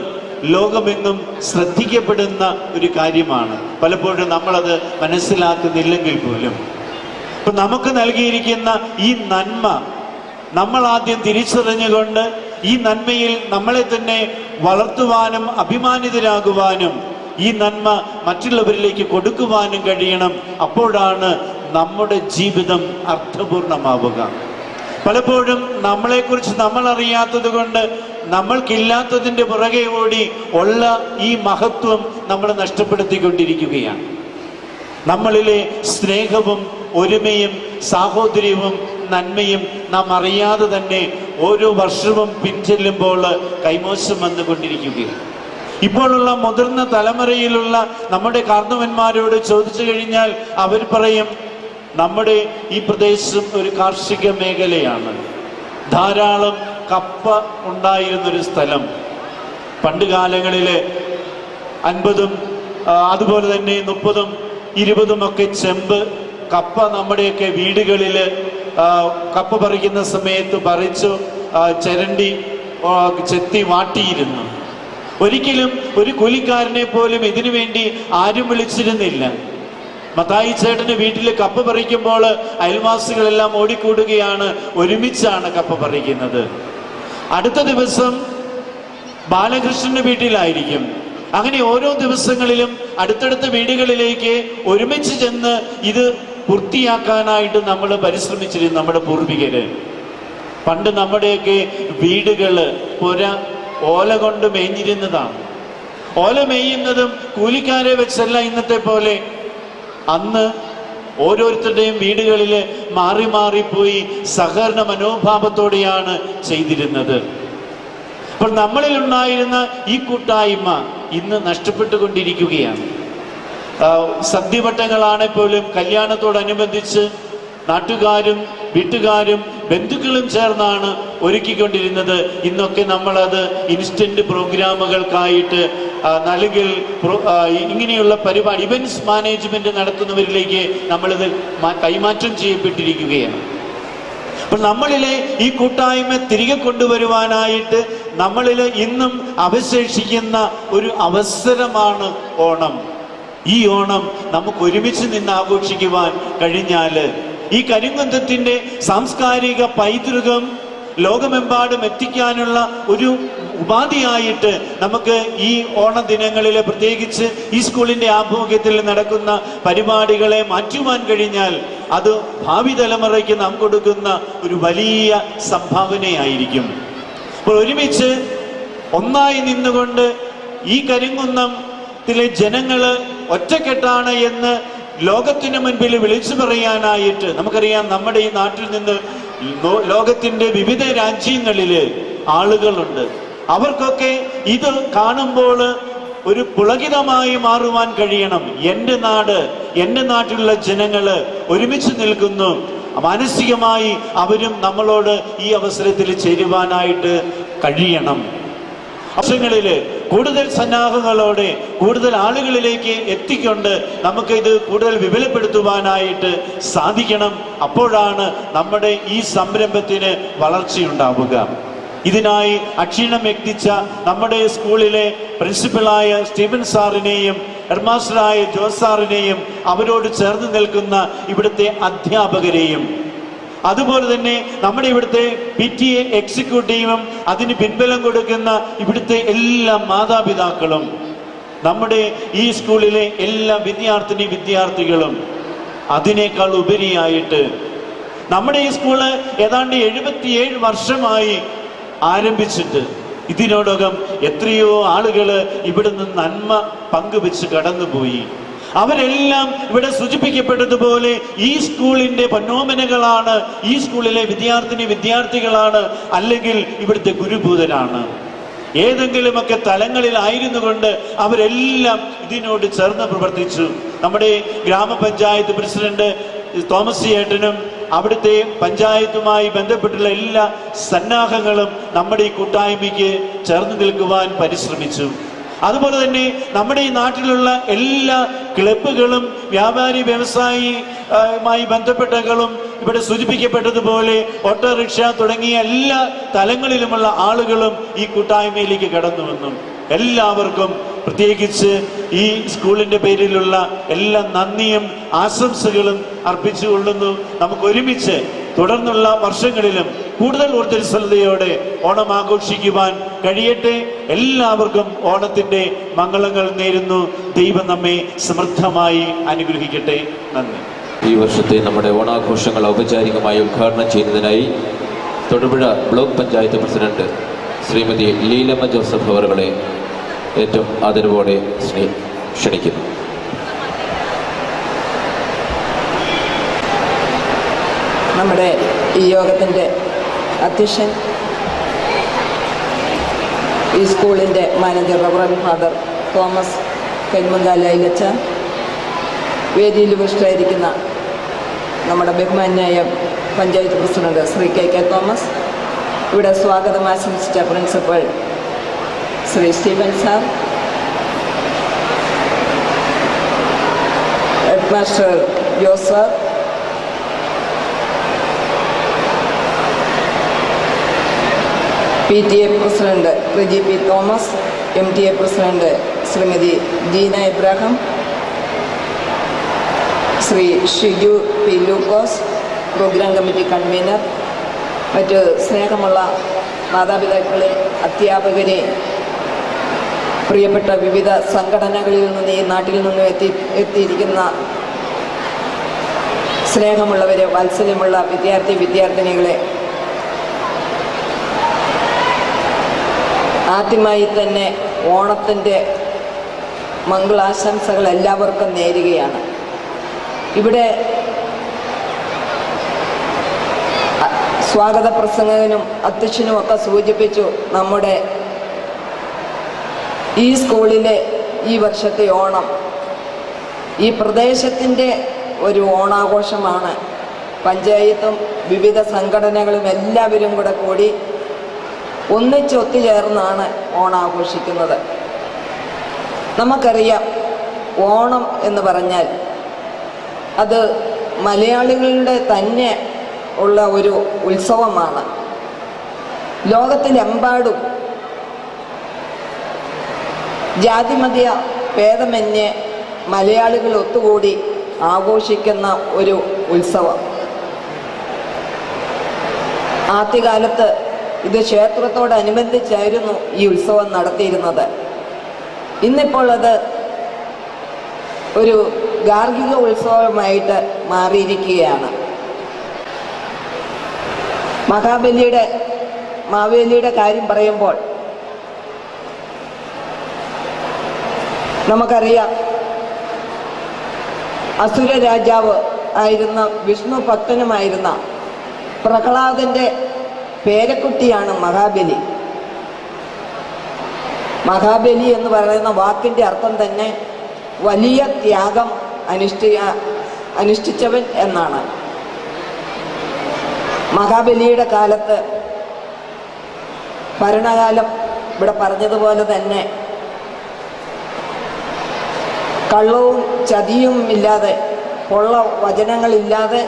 ലോകമെങ്ങും ശ്രദ്ധിക്കപ്പെടുന്ന ഒരു കാര്യമാണ്. പലപ്പോഴും നമ്മളത് മനസ്സിലാക്കുന്നില്ലെങ്കിൽ പോലും ഇപ്പം നമുക്ക് നൽകിയിരിക്കുന്ന ഈ നന്മ നമ്മൾ ആദ്യം തിരിച്ചറിഞ്ഞുകൊണ്ട് ഈ നന്മയിൽ നമ്മളെ തന്നെ വളർത്തുവാനും അഭിമാനിതരാകുവാനും ഈ നന്മ മറ്റുള്ളവരിലേക്ക് കൊടുക്കുവാനും കഴിയണം. അപ്പോഴാണ് നമ്മുടെ ജീവിതം അർത്ഥപൂർണമാവുക. പലപ്പോഴും നമ്മളെക്കുറിച്ച് നമ്മൾ അറിയാത്തത് കൊണ്ട് നമ്മൾക്കില്ലാത്തതിൻ്റെ പുറകെ ഓടി ഉള്ള ഈ മഹത്വം നമ്മൾ നഷ്ടപ്പെടുത്തിക്കൊണ്ടിരിക്കുകയാണ്. നമ്മളിലെ സ്നേഹവും ഒരുമയും സാഹോദര്യവും നന്മയും നാം അറിയാതെ തന്നെ ഓരോ വർഷവും പിൻചെല്ലുമ്പോൾ കൈമോശം വന്നുകൊണ്ടിരിക്കുകയാണ്. ഇപ്പോഴുള്ള മുതിർന്ന തലമുറയിലുള്ള നമ്മുടെ കാർന്നവന്മാരോട് ചോദിച്ചു കഴിഞ്ഞാൽ അവർ പറയും, നമ്മുടെ ഈ പ്രദേശം ഒരു കാർഷിക മേഖലയാണ്, ധാരാളം കപ്പ ഉണ്ടായിരുന്നൊരു സ്ഥലം. പണ്ട് കാലങ്ങളിൽ 50-ഉം അതുപോലെ തന്നെ 30-ഉം 20-ഉം ഒക്കെ ചെമ്പ് കപ്പ നമ്മുടെയൊക്കെ വീടുകളിൽ കപ്പ പറിക്കുന്ന സമയത്ത് പറിച്ചു ചിരണ്ടി ചെത്തി വാട്ടിയിരുന്നു. ഒരിക്കലും ഒരു കൂലിക്കാരനെ പോലും ഇതിനു വേണ്ടി ആരും വിളിച്ചിരുന്നില്ല. മത്തായി ചേട്ടന് വീട്ടിൽ കപ്പ പറിക്കുമ്പോൾ അയൽവാസികളെല്ലാം ഓടിക്കൂടുകയാണ്, ഒരുമിച്ചാണ് കപ്പ പറിക്കുന്നത്. അടുത്ത ദിവസം ബാലകൃഷ്ണന്റെ വീട്ടിലായിരിക്കും. അങ്ങനെ ഓരോ ദിവസങ്ങളിലും അടുത്തടുത്ത വീടുകളിലേക്ക് ഒരുമിച്ച് ചെന്ന് ഇത് പൂർത്തിയാക്കാനായിട്ട് നമ്മൾ പരിശ്രമിച്ചിരുന്നു. നമ്മുടെ പൂർവികര് പണ്ട് നമ്മുടെയൊക്കെ വീടുകള് പുര ഓല കൊണ്ട് മേഞ്ഞിരുന്നതാണ്. ഓല മേയുന്നതും കൂലിക്കാരെ വെച്ചല്ല ഇന്നത്തെ പോലെ. അന്ന് ഓരോരുത്തരുടെയും വീടുകളിൽ മാറി മാറിപ്പോയി സഹകരണ മനോഭാവത്തോടെയാണ് ചെയ്തിരുന്നത്. അപ്പോൾ നമ്മളിൽ ഉണ്ടായിരുന്ന ഈ കൂട്ടായ്മ ഇന്ന് നഷ്ടപ്പെട്ടുകൊണ്ടിരിക്കുകയാണ്. സദ്യവട്ടങ്ങളാണെങ്കിൽ പോലും കല്യാണത്തോടനുബന്ധിച്ച് നാട്ടുകാരും വീട്ടുകാരും ബന്ധുക്കളും ചേർന്നാണ് ഒരുക്കിക്കൊണ്ടിരുന്നത്. ഇന്നൊക്കെ നമ്മളത് ഇൻസ്റ്റന്റ് പ്രോഗ്രാമുകൾക്കായിട്ട് അല്ലെങ്കിൽ ഇങ്ങനെയുള്ള പരിപാടി ഇവന്റ്സ് മാനേജ്മെന്റ് നടത്തുന്നവരിലേക്ക് നമ്മളിത് കൈമാറ്റം ചെയ്യപ്പെട്ടിരിക്കുകയാണ്. അപ്പോൾ നമ്മളിലെ ഈ കൂട്ടായ്മ തിരികെ കൊണ്ടുവരുവാനായിട്ട് നമ്മളിൽ ഇന്നും അവശേഷിക്കുന്ന ഒരു അവസരമാണ് ഓണം. ഈ ഓണം നമുക്ക് ഒരുമിച്ച് നിന്ന് ആഘോഷിക്കുവാൻ കഴിഞ്ഞാൽ ഈ കരിങ്കുന്തത്തിന്റെ സാംസ്കാരിക പൈതൃകം ലോകമെമ്പാടും എത്തിക്കാനുള്ള ഒരു ഉപാധിയായിട്ട് നമുക്ക് ഈ ഓണദിനങ്ങളിൽ പ്രത്യേകിച്ച് ഈ സ്കൂളിന്റെ ആഭിമുഖ്യത്തിൽ നടക്കുന്ന പരിപാടികളെ മാറ്റുവാൻ കഴിഞ്ഞാൽ അത് ഭാവി തലമുറയ്ക്ക് നാം കൊടുക്കുന്ന ഒരു വലിയ സംഭാവനയായിരിക്കും. അപ്പോൾ ഒരുമിച്ച് ഒന്നായി നിന്നുകൊണ്ട് ഈ കരിങ്കുന്നത്തിലെ ജനങ്ങള് ഒറ്റക്കെട്ടാണ് എന്ന് ലോകത്തിന് മുൻപിൽ വിളിച്ചു പറയാനായിട്ട് നമുക്കറിയാം. നമ്മുടെ ഈ നാട്ടിൽ നിന്ന് ലോകത്തിന്റെ വിവിധ രാജ്യങ്ങളില് ആളുകളുണ്ട്. അവർക്കൊക്കെ ഇത് കാണുമ്പോൾ ഒരു പുളകിതമായി മാറുവാൻ കഴിയണം. എൻ്റെ നാട്, എൻ്റെ നാട്ടിലുള്ള ജനങ്ങള് ഒരുമിച്ച് നിൽക്കുന്നു. മാനസികമായി അവരും നമ്മളോട് ഈ അവസരത്തിൽ ചേരുവാനായിട്ട് കഴിയണം. വർഷങ്ങളില് കൂടുതൽ സന്നാഹങ്ങളോടെ കൂടുതൽ ആളുകളിലേക്ക് എത്തിക്കൊണ്ട് നമുക്ക് ഇത് കൂടുതൽ വിപുലപ്പെടുത്തുവാനായിട്ട് സാധിക്കണം. അപ്പോഴാണ് നമ്മുടെ ഈ സംരംഭത്തിന് വളർച്ചയുണ്ടാവുക. ഇതിനായി അക്ഷീണം എത്തിച്ച നമ്മുടെ സ്കൂളിലെ പ്രിൻസിപ്പലായ സ്റ്റീഫൻ സാറിനെയും ഹെഡ്മാസ്റ്ററായ ജോസ് സാറിനെയും അവരോട് ചേർന്ന് നിൽക്കുന്ന ഇവിടുത്തെ അധ്യാപകരെയും അതുപോലെ തന്നെ നമ്മുടെ ഇവിടുത്തെ PTA എക്സിക്യൂട്ടീവും അതിന് പിൻബലം കൊടുക്കുന്ന ഇവിടുത്തെ എല്ലാ മാതാപിതാക്കളും നമ്മുടെ ഈ സ്കൂളിലെ എല്ലാ വിദ്യാർത്ഥികളും അതിനേക്കാൾ ഉപരിയായിട്ട് നമ്മുടെ ഈ സ്കൂള് ഏതാണ്ട് 77 വർഷമായി ആരംഭിച്ചിട്ട് ഇതിനോടകം എത്രയോ ആളുകൾ ഇവിടുന്ന് നന്മ പങ്കുവെച്ച് കടന്നുപോയി. അവരെല്ലാം ഇവിടെ സൂചിപ്പിക്കപ്പെട്ടതുപോലെ ഈ സ്കൂളിന്റെ പൊന്നോമനകളാണ്, ഈ സ്കൂളിലെ വിദ്യാർത്ഥികളാണ്, അല്ലെങ്കിൽ ഇവിടുത്തെ ഗുരുഭൂതരാണ്. ഏതെങ്കിലുമൊക്കെ തലങ്ങളിലായിരുന്നു കൊണ്ട് അവരെല്ലാം ഇതിനോട് ചേർന്ന് പ്രവർത്തിച്ചു. നമ്മുടെ ഗ്രാമപഞ്ചായത്ത് പ്രസിഡന്റ് തോമസ് ചേട്ടനും അവിടുത്തെ പഞ്ചായത്തുമായി ബന്ധപ്പെട്ടുള്ള എല്ലാ സന്നാഹങ്ങളും നമ്മുടെ ഈ കൂട്ടായ്മയ്ക്ക് ചേർന്ന് നിൽക്കുവാൻ പരിശ്രമിച്ചു. അതുപോലെ തന്നെ നമ്മുടെ ഈ നാട്ടിലുള്ള എല്ലാ ക്ലബ്ബുകളും വ്യാപാരി വ്യവസായിയുമായി ബന്ധപ്പെട്ടകളും ഇവിടെ സൂചിപ്പിക്കപ്പെട്ടതുപോലെ ഓട്ടോറിക്ഷ തുടങ്ങിയ എല്ലാ തലങ്ങളിലുമുള്ള ആളുകളും ഈ കൂട്ടായ്മയിലേക്ക് കടന്നു വന്നു. എല്ലാവർക്കും പ്രത്യേകിച്ച് ഈ സ്കൂളിന്റെ പേരിലുള്ള എല്ലാ നന്ദിയും ആശംസകളും അർപ്പിച്ചുകൊള്ളുന്നു. നമുക്ക് ഒരുമിച്ച് തുടർന്നുള്ള വർഷങ്ങളിലും കൂടുതൽ ഊർജ്ജസ്വലതയോടെ ഓണം ആഘോഷിക്കുവാൻ കഴിയട്ടെ. എല്ലാവർക്കും ഓണത്തിൻ്റെ മംഗളങ്ങൾ നേരുന്നു. ദൈവം നമ്മെ സമൃദ്ധമായി അനുഗ്രഹിക്കട്ടെ. നന്ദി. ഈ വർഷത്തെ നമ്മുടെ ഓണാഘോഷങ്ങൾ ഔപചാരികമായി ഉദ്ഘാടനം ചെയ്യുന്നതിനായി തൊടുപുഴ ബ്ലോക്ക് പഞ്ചായത്ത് പ്രസിഡന്റ് ശ്രീമതി ലീലമ്മ ജോസഫ് അവറുകളെ ഏറ്റവും ആദരവോടെ ക്ഷണിക്കുന്നു. നമ്മുടെ ഈ യോഗത്തിൻ്റെ അധ്യക്ഷൻ ഈ സ്കൂളിൻ്റെ മാനേജർ റവറൻഡ് ഫാദർ തോമസ് കൈമുങ്കാലയിലച്ച, വേദിയിൽ ഉപവിഷ്ടരായിരിക്കുന്ന നമ്മുടെ ബഹുമാന്യായ പഞ്ചായത്ത് പ്രസിഡന്റ് ശ്രീ കെ തോമസ്, ഇവിടെ സ്വാഗതം ആശംസിച്ച principal Shri Stephen sir, head master Jose, PTA president Riji P Thomas, MTA president Shrimati Jeena Ibrahim, Shri Shiju P Lukose, programme committee convener, മറ്റ് സ്നേഹമുള്ള മാതാപിതാക്കളെ, അധ്യാപകരെ, പ്രിയപ്പെട്ട വിവിധ സംഘടനകളിൽ നിന്ന് ഈ നാട്ടിൽ നിന്നും എത്തിയിരിക്കുന്ന സ്നേഹമുള്ളവരെ, വാത്സല്യമുള്ള വിദ്യാർത്ഥിനികളെ, ആദ്യമായി തന്നെ ഓണത്തിൻ്റെ മംഗളാശംസകൾ എല്ലാവർക്കും നേരുകയാണ്. ഇവിടെ സ്വാഗത പ്രസംഗകനും അധ്യക്ഷനുമൊക്കെ സൂചിപ്പിച്ചു, നമ്മുടെ ഈ സ്കൂളിലെ ഈ വർഷത്തെ ഓണം ഈ പ്രദേശത്തിൻ്റെ ഒരു ഓണാഘോഷമാണ്. പഞ്ചായത്തും വിവിധ സംഘടനകളും എല്ലാവരും കൂടി ഒത്തുചേർന്നാണ് ഓണാഘോഷിക്കുന്നത്. നമുക്കറിയാം, ഓണം എന്ന് പറഞ്ഞാൽ അത് മലയാളികളുടെ തന്നെ ഉള്ള ഒരു ഉത്സവമാണ്. ലോകത്തിലെമ്പാടും ജാതിമത ഭേദമന്യേ മലയാളികൾ ഒത്തുകൂടി ആഘോഷിക്കുന്ന ഒരു ഉത്സവം. ആദ്യകാലത്ത് ഇത് ക്ഷേത്രത്തോടനുബന്ധിച്ചായിരുന്നു ഈ ഉത്സവം നടത്തിയിരുന്നത്. ഇന്നിപ്പോൾ അത് ഒരു ഗാർഹിക ഉത്സവമായിട്ട് മാറിയിരിക്കുകയാണ്. മാവേലിയുടെ കാര്യം പറയുമ്പോൾ നമുക്കറിയാം, അസുര രാജാവ് ആയിരുന്ന വിഷ്ണു ഭക്തനുമായിരുന്ന പ്രഹ്ലാദന്റെ പേരക്കുട്ടിയാണ് മഹാബലി. മഹാബലി എന്ന് പറയുന്ന വാക്കിൻ്റെ അർത്ഥം തന്നെ വലിയ ത്യാഗം അനുഷ്ഠിച്ചവൻ എന്നാണ്. മഹാബലിയുടെ കാലത്ത് ഭരണകാലം ഇവിടെ പറഞ്ഞതുപോലെ തന്നെ കള്ളവും ചതിയും ഇല്ലാതെ, കൊള്ള വചനങ്ങളില്ലാതെ,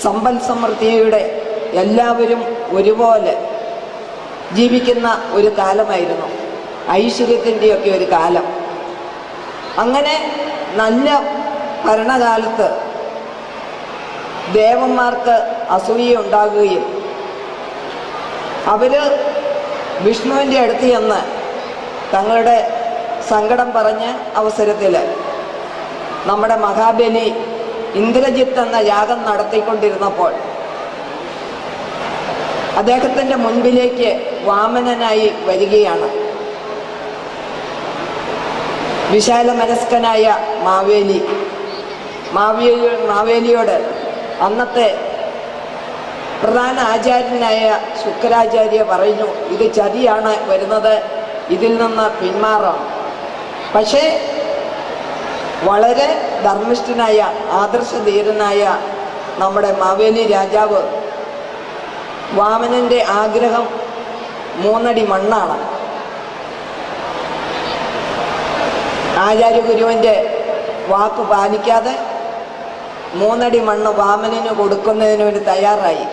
സമ്പൽ സമൃദ്ധിയുടെ എല്ലാവരും ഒരുപോലെ ജീവിക്കുന്ന ഒരു കാലമായിരുന്നു, ഐശ്വര്യത്തിൻ്റെയൊക്കെ ഒരു കാലം. അങ്ങനെ നല്ല ഭരണകാലത്ത് ദേവന്മാർക്ക് അസൂയ ഉണ്ടാകുകയും അവർ വിഷ്ണുവിൻ്റെ അടുത്ത് ചെന്ന് തങ്ങളുടെ സങ്കടം പറഞ്ഞ അവസരത്തിൽ നമ്മുടെ മഹാബലി ഇന്ദ്രജിത്ത് എന്ന യാഗം നടത്തിക്കൊണ്ടിരുന്നപ്പോൾ അദ്ദേഹത്തിൻ്റെ മുൻപിലേക്ക് വാമനനായി വരികയാണ് വിശാല മനസ്കനായ മാവേലിയോട് അന്നത്തെ പ്രധാന ആചാര്യനായ ശുക്രാചാര്യ പറഞ്ഞു, ഇത് ചതിയാണ് വരുന്നത്, ഇതിൽ നിന്ന് പിന്മാറാം. പക്ഷേ വളരെ ധർമ്മിഷ്ഠനായ ആദർശധീരനായ നമ്മുടെ മാവേലി രാജാവ് വാമനൻ്റെ ആഗ്രഹം 3 അടി മണ്ണാണ്. ആചാര്യഗുരുവിൻ്റെ വാക്ക് പാലിക്കാതെ 3 അടി മണ്ണ് വാമനന് കൊടുക്കുന്നതിന് വേണ്ടി തയ്യാറായി.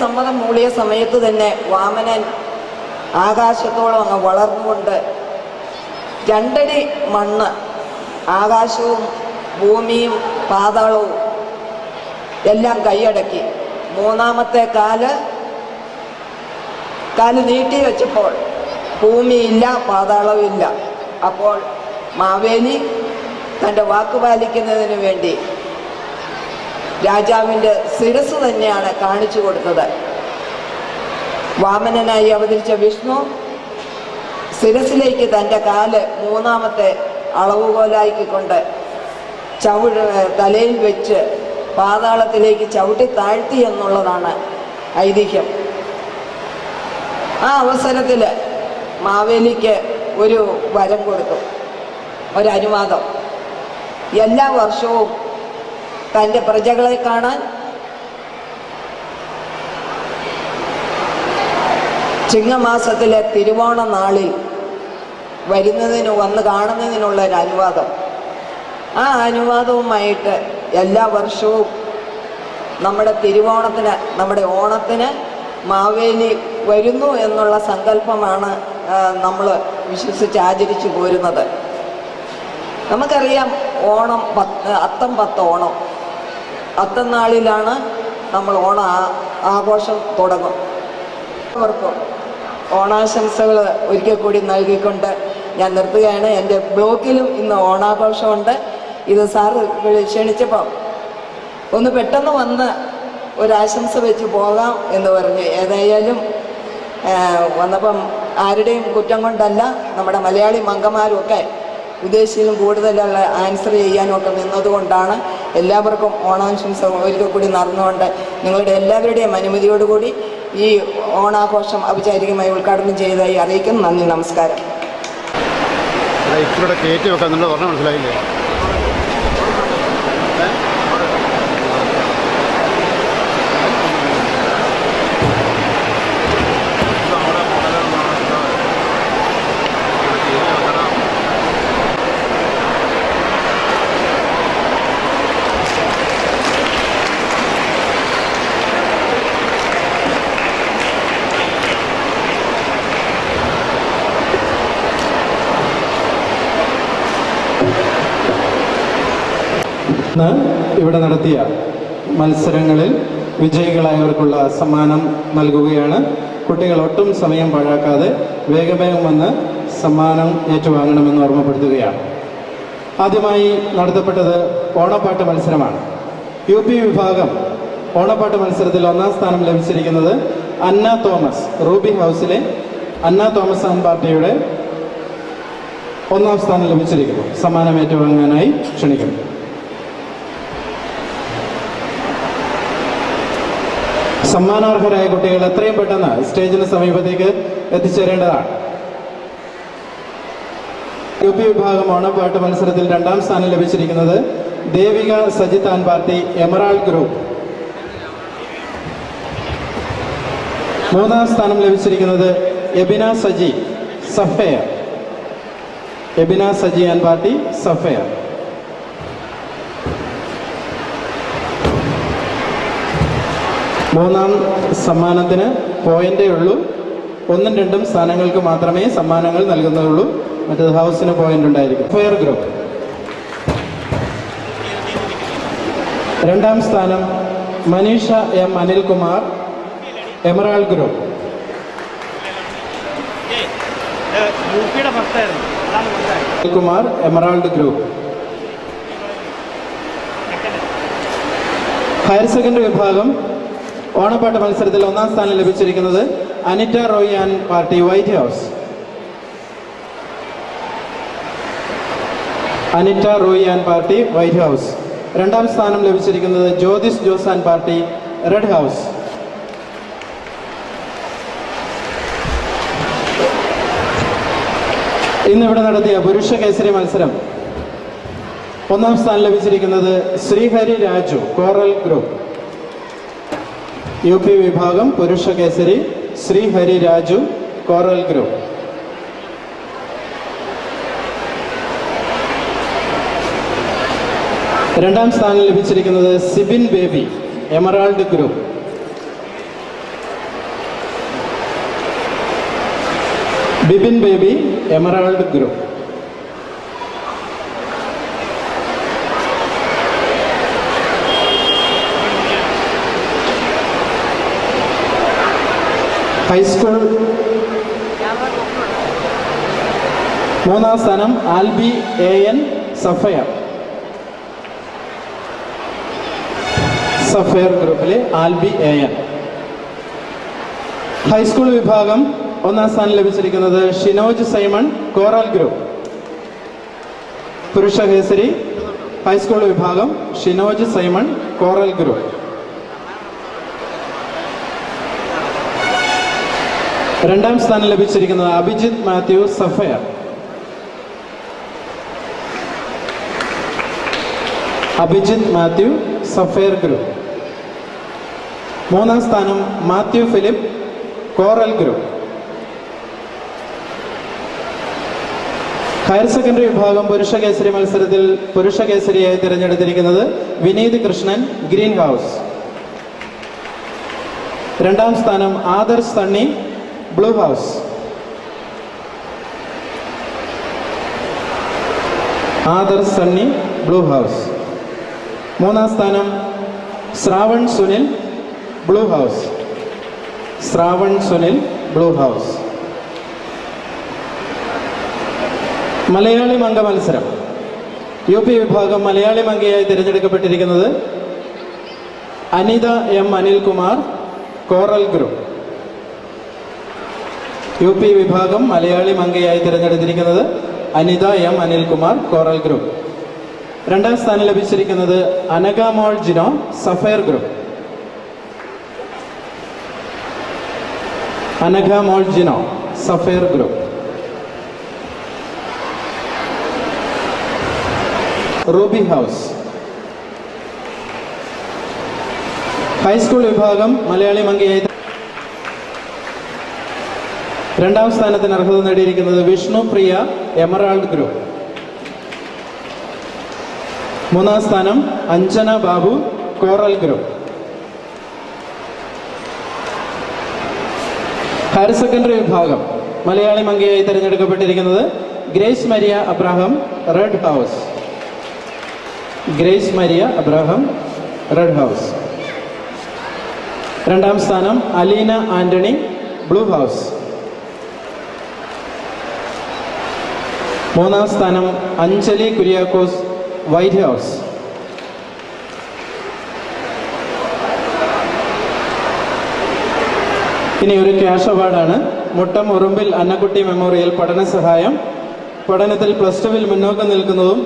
സമ്മതം മൂളിയ സമയത്ത് തന്നെ വാമനൻ ആകാശത്തോളം അങ്ങ് വളർന്നുകൊണ്ട് 2 അടി മണ്ണ് ആകാശവും ഭൂമിയും പാതാളവും എല്ലാം കൈയടക്കി മൂന്നാമത്തെ കാല് നീട്ടി വെച്ചപ്പോൾ ഭൂമിയില്ല, പാതാളമില്ല. അപ്പോൾ മാവേലി തൻ്റെ വാക്ക് പാലിക്കുന്നതിന് വേണ്ടി രാജാവിൻ്റെ ശിരസ് തന്നെയാണ് കാണിച്ചു കൊടുത്തത്. വാമനനായി അവതരിച്ച വിഷ്ണു ശിരസിലേക്ക് തൻ്റെ കാല് മൂന്നാമത്തെ അളവുകോലാക്കിക്കൊണ്ട് തലയിൽ വെച്ച് പാതാളത്തിലേക്ക് ചവിട്ടി താഴ്ത്തി എന്നുള്ളതാണ് ഐതിഹ്യം. ആ അവസരത്തിൽ മാവേലിക്ക് ഒരു വരം കൊടുത്തു, ഒരനുവാദം. എല്ലാ വർഷവും തൻ്റെ പ്രജകളെ കാണാൻ ചിങ്ങമാസത്തിലെ തിരുവോണ നാളിൽ വന്ന് കാണുന്നതിനുള്ള ഒരു അനുവാദം. ആ അനുവാദവുമായിട്ട് എല്ലാ വർഷവും നമ്മുടെ തിരുവോണത്തിന്, നമ്മുടെ ഓണത്തിന് മാവേലി വരുന്നു എന്നുള്ള സങ്കല്പമാണ് നമ്മൾ വിശ്വസിച്ച് ആചരിച്ചു പോരുന്നത്. നമുക്കറിയാം, ഓണം അത്തം 10 ഓണം, അത്തം നാളിലാണ് നമ്മൾ ആഘോഷം തുടങ്ങും. അവർക്കും ഓണാശംസകൾ ഒരിക്കൽ കൂടി നൽകിക്കൊണ്ട് ഞാൻ നിർത്തുകയാണ്. എൻ്റെ ബ്ലോക്കിലും ഇന്ന് ഓണാഘോഷമുണ്ട്. ഇത് സാറ് ക്ഷണിച്ചപ്പം ഒന്ന് പെട്ടെന്ന് വന്ന് ഒരാശംസ വെച്ച് പോകാം എന്ന് പറഞ്ഞു. ഏതായാലും വന്നപ്പം ആരുടെയും കുറ്റം കൊണ്ടല്ല, നമ്മുടെ മലയാളി മംഗന്മാരുമൊക്കെ വിദേശിയിലും കൂടുതലുള്ള ആൻസർ ചെയ്യാനും ഒക്കെ നിന്നതുകൊണ്ടാണ്. എല്ലാവർക്കും ഓണാശംസ ഒരിക്കൽ കൂടി നടന്നുകൊണ്ട് നിങ്ങളുടെ എല്ലാവരുടെയും അനുമതിയോടുകൂടി ഈ ഓണാഘോഷം ഔപചാരികമായി ഉദ്ഘാടനം ചെയ്തതായി അറിയിക്കുന്നു. നന്ദി, നമസ്കാരം. ഇച്ചിലൂടെ കയറ്റി വെക്കാൻ നിങ്ങൾ പറഞ്ഞാൽ മനസ്സിലായില്ലേ? ഇവിടെ നടത്തിയ മത്സരങ്ങളിൽ വിജയികളായവർക്കുള്ള സമ്മാനം നൽകുകയാണ്. കുട്ടികൾ ഒട്ടും സമയം പാഴാക്കാതെ വേഗം വന്ന് സമ്മാനം ഏറ്റുവാങ്ങണമെന്ന് ഓർമ്മപ്പെടുത്തുകയാണ്. ആദ്യമായി നടത്തപ്പെട്ടത് ഓണപ്പാട്ട് മത്സരമാണ്. UP വിഭാഗം ഓണപ്പാട്ട് മത്സരത്തിൽ 1ാം സ്ഥാനം ലഭിച്ചിരിക്കുന്നത് അന്ന തോമസ്, റൂബി ഹൗസിലെ അന്ന തോമസ് ആൻഡ് പാർട്ടിയുടെ 1ാം സ്ഥാനം ലഭിച്ചിരിക്കുന്നു. സമ്മാനം ഏറ്റുവാങ്ങാനായി ക്ഷണിക്കുന്നു. സമ്മാനാർഹരായ കുട്ടികൾ എത്രയും പെട്ടെന്ന് സ്റ്റേജിന് സമീപത്തേക്ക് എത്തിച്ചേരേണ്ടതാണ്. UP വിഭാഗം ഓണപ്പാട്ട് മത്സരത്തിൽ 2ാം സ്ഥാനം ലഭിച്ചിരിക്കുന്നത് Devika Sajith and party, emerald group. 3ാം സ്ഥാനം ലഭിച്ചിരിക്കുന്നത് Abina Saji, sapphire, Abina Saji and party, sapphire. 3ാം സമ്മാനത്തിന് പോയിന്റേ ഉള്ളൂ. 1ഉം 2ഉം സ്ഥാനങ്ങൾക്ക് മാത്രമേ സമ്മാനങ്ങൾ നൽകുന്നുള്ളൂ. മറ്റേത് ഹൗസിന് പോയിന്റ് ഉണ്ടായിരിക്കും. Fair group. 2ാം സ്ഥാനം Manisha M Anilkumar, emerald group. Anilkumar, emerald group. Higher secondary വിഭാഗം ഓണപ്പാട്ട് മത്സരത്തിൽ 1ാം സ്ഥാനം ലഭിച്ചിരിക്കുന്നത് Anitta Roy and party, white house. Anitta Roy and party, white house. 2ാം സ്ഥാനം ലഭിച്ചിരിക്കുന്നത് Jyothis Jose and party, red house. ഇന്നിവിടെ നടത്തിയ പുരുഷ കേസരി മത്സരം 1ാം സ്ഥാനം ലഭിച്ചിരിക്കുന്നത് Sreehari Raju, coral group. UP വിഭാഗം പുരുഷ കേസരി ശ്രീഹരി രാജു, കോറൽ ഗ്രൂപ്പ്. രണ്ടാം സ്ഥാനം ലഭിച്ചിരിക്കുന്നത് Sibin Baby, emerald group. Bibin Baby, emerald group. High school 3-ാം സ്ഥാനം ആൽബി AN സഫയർ. സഫയർ ഗ്രൂപ്പിലെ ആൽബി AN. ഹൈസ്കൂൾ വിഭാഗം 1-ാം സ്ഥാനം ലഭിച്ചിരിക്കുന്നത് ഷിനോജ് സൈമൺ കോറൽ ഗ്രൂപ്പ്. പുരുഷ കേസരി ഹൈസ്കൂൾ വിഭാഗം ഷിനോജ് സൈമൺ കോറൽ ഗ്രൂപ്പ്. 2-ാം സ്ഥാനം ലഭിച്ചിരിക്കുന്നത് Abhijith Mathew sapphire. Abhijith Mathew sapphire group. 3-ാം സ്ഥാനം Mathew Philip coral group. Higher secondary വിഭാഗം പുരുഷ കേസരി മത്സരത്തിൽ പുരുഷ കേസരിയായി തിരഞ്ഞെടുത്തിരിക്കുന്നത് വിനീത് കൃഷ്ണൻ ഗ്രീൻ ഹൗസ്. 2-ാം സ്ഥാനം ആദർശ് തണ്ണി blue house. Adarsh Sunny blue house. 3-ാം സ്ഥാനം Shravan Sunil blue house. Shravan Sunil blue house. മലയാളി മംഗ മത്സരം UP വിഭാഗം മലയാളി മംഗയായി തിരഞ്ഞെടുക്കപ്പെട്ടിരിക്കുന്നത് Anitha M Anilkumar coral group. UP വിഭാഗം മലയാളി മംഗയായി തിരഞ്ഞെടുത്തിരിക്കുന്നത് Anitha M Anilkumar coral group. 2-ാം സ്ഥാനം ലഭിച്ചിരിക്കുന്നത് Anagha Mol Jino sapphire group. Anagha Mol Jino sapphire group. Ruby house. High school വിഭാഗം മലയാളി മംഗയായി 2-ാം സ്ഥാനത്തിന് അർഹത നേടിയിരിക്കുന്നത് വിഷ്ണു പ്രിയ എമറാൾഡ് ഗ്രൂപ്പ്. 3-ാം സ്ഥാനം Anjana Babu coral group. Higher secondary വിഭാഗം മലയാളി മംഗയായി തിരഞ്ഞെടുക്കപ്പെട്ടിരിക്കുന്നത് Grace Maria Abraham red house. Grace Maria Abraham red house. 2-ാം സ്ഥാനം അലീന ആന്റണി ബ്ലൂ ഹൗസ്. 3-ാം സ്ഥാനം അഞ്ജലി കുര്യാക്കോസ് വൈറ്റ് ഹൗസ്. ഇനി ഒരു ക്യാഷ് അവാർഡാണ്. മുട്ടം ഉറുമ്പിൽ അന്നക്കുട്ടി മെമ്മോറിയൽ പഠന സഹായം. പഠനത്തിൽ +2-വിൽ മുന്നോക്കം നിൽക്കുന്നതും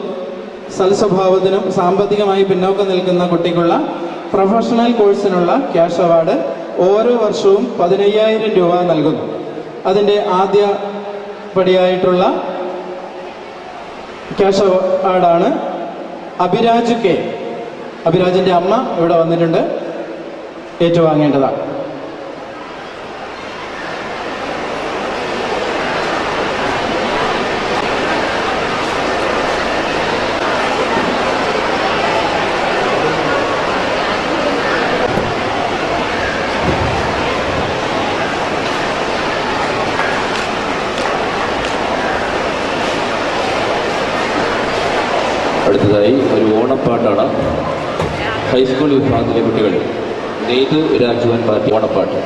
സൽസ്വഭാവത്തിനും സാമ്പത്തികമായി പിന്നോക്കം നിൽക്കുന്ന കുട്ടിക്കുള്ള പ്രൊഫഷണൽ കോഴ്സിനുള്ള ക്യാഷ് അവാർഡ് ഓരോ വർഷവും 15,000 രൂപ നൽകുന്നു. അതിൻ്റെ ആദ്യ പടിയായിട്ടുള്ള ക്യാഷ് അവാർഡാണ് അഭിരാജ് K. അഭിരാജിൻ്റെ അമ്മ ഇവിടെ വന്നിട്ടുണ്ട്, ഏറ്റുവാങ്ങേണ്ടതാണ്. അടുത്തതായി ഒരു ഓണപ്പാട്ടാണ്. ഹൈസ്കൂൾ വിഭാഗത്തിലെ കുട്ടികൾ നെയ്തു രാജുവൻ പാട്ട് ഓണപ്പാട്ട്.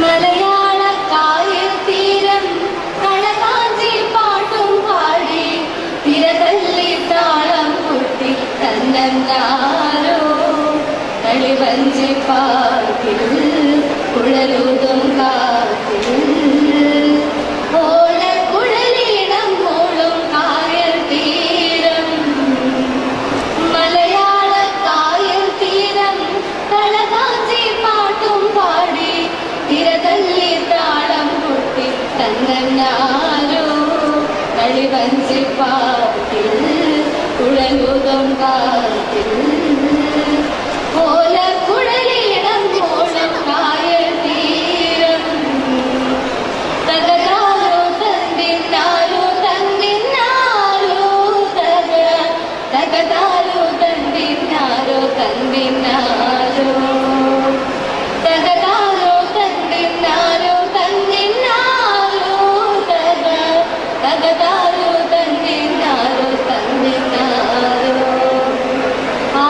മലയാള കായൽ തീരം കളകാഞ്ചി പാട്ടും പാടി തിരതല്ലി താളം കുട്ടി തന്നാരോ കളിവഞ്ചി പാട്ടിൽ കുഴലൂതും കാറ്റിൽ ഓലക്കുഴലിടം മൂളും കായൽ തീരം. മലയാള കായൽ തീരം കളകാഞ്ചി പാട്ടും പാടി തിരതല്ലി താളം കുട്ടി തന്നാരോ കളിവഞ്ചി പാട്ടിൽ കുഴലൂതും കാറ്റിൽ ഓലക്കുഴലിടം മൂളും കായൽ തീരം. തകരാലോ തന്നിന്നാലോ തന്നിന്നാലോ തകതാലോ തന്നിന്നാലോ തന്നിന്നാലോ തകതാലോ തന്നിന്നാലോ തന്നിന്നാലോ തകതാലോ തന്നിന്നാലോ തന്നിന്നാലോ ആ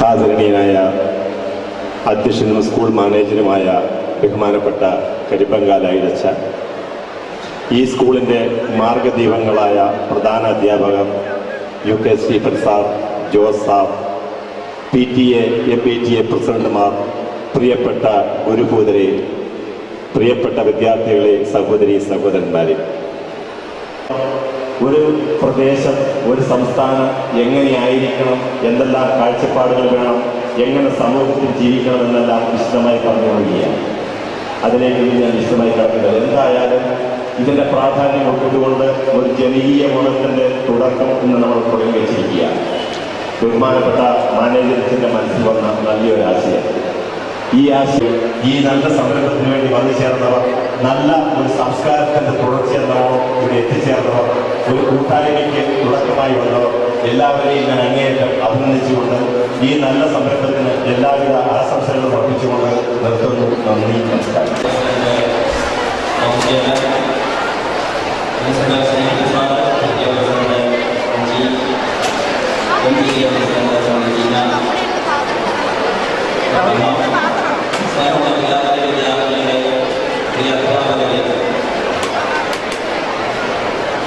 ആദരണീയനായ അധ്യക്ഷനും സ്കൂൾ മാനേജരുമായ ബഹുമാനപ്പെട്ട കരിമ്പങ്കാലയിലച്ച, ഈ സ്കൂളിൻ്റെ മാർഗദീപങ്ങളായ പ്രധാന അധ്യാപകർ UK Stephen sir, Jose sir, PTA MPTA പ്രസിഡന്റുമാർ, പ്രിയപ്പെട്ട ഗുരുഭൂതരെ, പ്രിയപ്പെട്ട വിദ്യാർത്ഥികളെ, സഹോദരി സഹോദരന്മാരെ, ഒരു പ്രദേശം, ഒരു സംസ്ഥാനം എങ്ങനെയായിരിക്കണം, എന്തെല്ലാം കാഴ്ചപ്പാടുകൾ വേണം, എങ്ങനെ സമൂഹത്തിൽ ജീവിക്കണമെന്നെല്ലാം വിശദമായി പറഞ്ഞു കൊടുക്കുകയാണ്. അതിലേക്ക് ഞാൻ വിശദമായി കടക്കുന്നത്. എന്തായാലും ഇതിൻ്റെ പ്രാധാന്യം ഉൾക്കൊണ്ടുകൊണ്ട് ഒരു ജനകീയ ഓണത്തിൻ്റെ തുടക്കം ഇന്ന് നമ്മൾ തുടങ്ങി വെച്ചിരിക്കുകയാണ്. ബഹുമാനപ്പെട്ട മാനേജറിൻ്റെ മനസ്സിൽ വന്ന നല്ലൊരു ആശയം. ഈ ആശയം, ഈ നല്ല സംരംഭത്തിന് വേണ്ടി വന്നു ചേർന്നവർ, നല്ല ഒരു സംസ്കാരത്തിൻ്റെ തുടർച്ചയെന്നവർ ഇവിടെ എത്തിച്ചേർന്നവർ, ഒരു കൂട്ടായ്മയ്ക്ക് തുടക്കമായി വന്നവർ, എല്ലാവരെയും ഞാൻ അങ്ങേയറ്റം അഭിനന്ദിച്ചുകൊണ്ട് ഈ നല്ല സംരംഭത്തിന് എല്ലാവിധ ആശംസകളും അർപ്പിച്ചുകൊണ്ട് നിർത്തുന്നു. നന്ദി, നമസ്കാരം.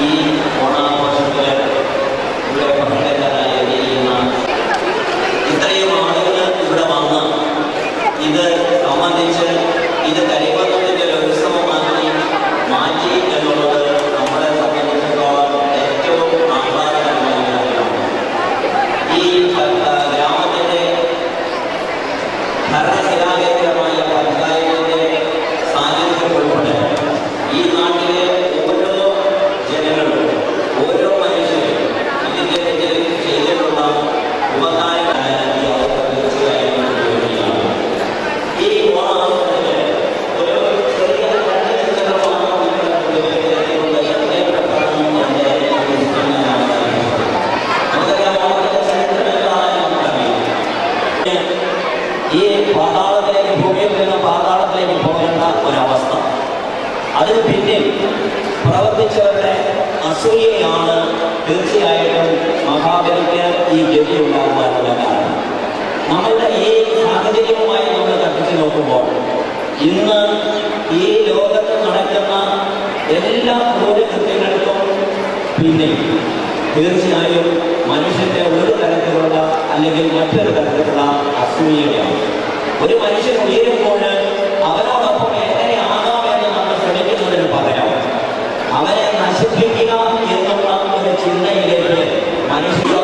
ഈ ഓണാഘോഷത്തിൽ ഇവിടെ പങ്കെടുക്കാനായി ഇത്രയും ആളുകൾ ഇവിടെ വന്ന് ഇത് സംബന്ധിച്ച് ഇത് കരിമ്പത്തിന്റെ ഒരു ഉത്സവമാക്കി മാറ്റി എന്നുള്ളത് നമ്മളെ സംബന്ധിച്ചിടത്തോളം ഏറ്റവും ആഹ്ലാദകരമായ കാര്യമാണ്. ഈ ഗ്രാമത്തിന്റെ ഭരണശിലാകേന്ദ്രമായ പഞ്ചായത്തിന്റെ സാന്നിധ്യം ഉൾപ്പെടെ ഈ നാട്ടിലെ ഓരോ ജനങ്ങളും, ഓരോ മനുഷ്യരും ഇതിന്റെ പിന്നിൽ ചെയ്തിട്ടുള്ള ഉപകാരമായ ഈ അവസ്ഥ തീർച്ചയായും ഉപയോഗിക്കുകയാണ്. ഈ ഓണാഘോഷത്തിന് ഒരു ചെറിയ ഈ പാതാളത്തിലേക്ക്, ഭൂമിയിൽ നിന്ന് പാതാളത്തിലേക്ക് പോകേണ്ട ഒരവസ്ഥ, അതിന് പിന്നിൽ പ്രവർത്തിച്ചവരുടെ അസൂയയാണ് തീർച്ചയായിട്ടും മഹാബലിക്ക് ഈ ഗതി ഉണ്ടാകുവാനുള്ള കാരണം. നമ്മളുടെ ഈ സാഹചര്യവുമായി നമ്മൾ കത്തിച്ചു നോക്കുമ്പോൾ ഇന്ന് ഈ ലോകത്ത് നടക്കുന്ന എല്ലാ ക്രൂരകൃത്യങ്ങൾക്കും പിന്നിൽ തീർച്ചയായും മനുഷ്യന്റെ ഒരു തരത്തിലുള്ള അല്ലെങ്കിൽ മറ്റൊരു തരത്തിലുള്ള അസൂയയാണ്. ഒരു മനുഷ്യൻ ഉയരുമ്പോൾ അവനോടൊപ്പം എങ്ങനെയാകാമെന്ന് നമ്മൾ ശ്രമിക്കുന്നതിന് പകരം അവനെ നശിപ്പിക്കുക എന്നുള്ള ഒരു ചിന്തയിലേക്ക് മനുഷ്യ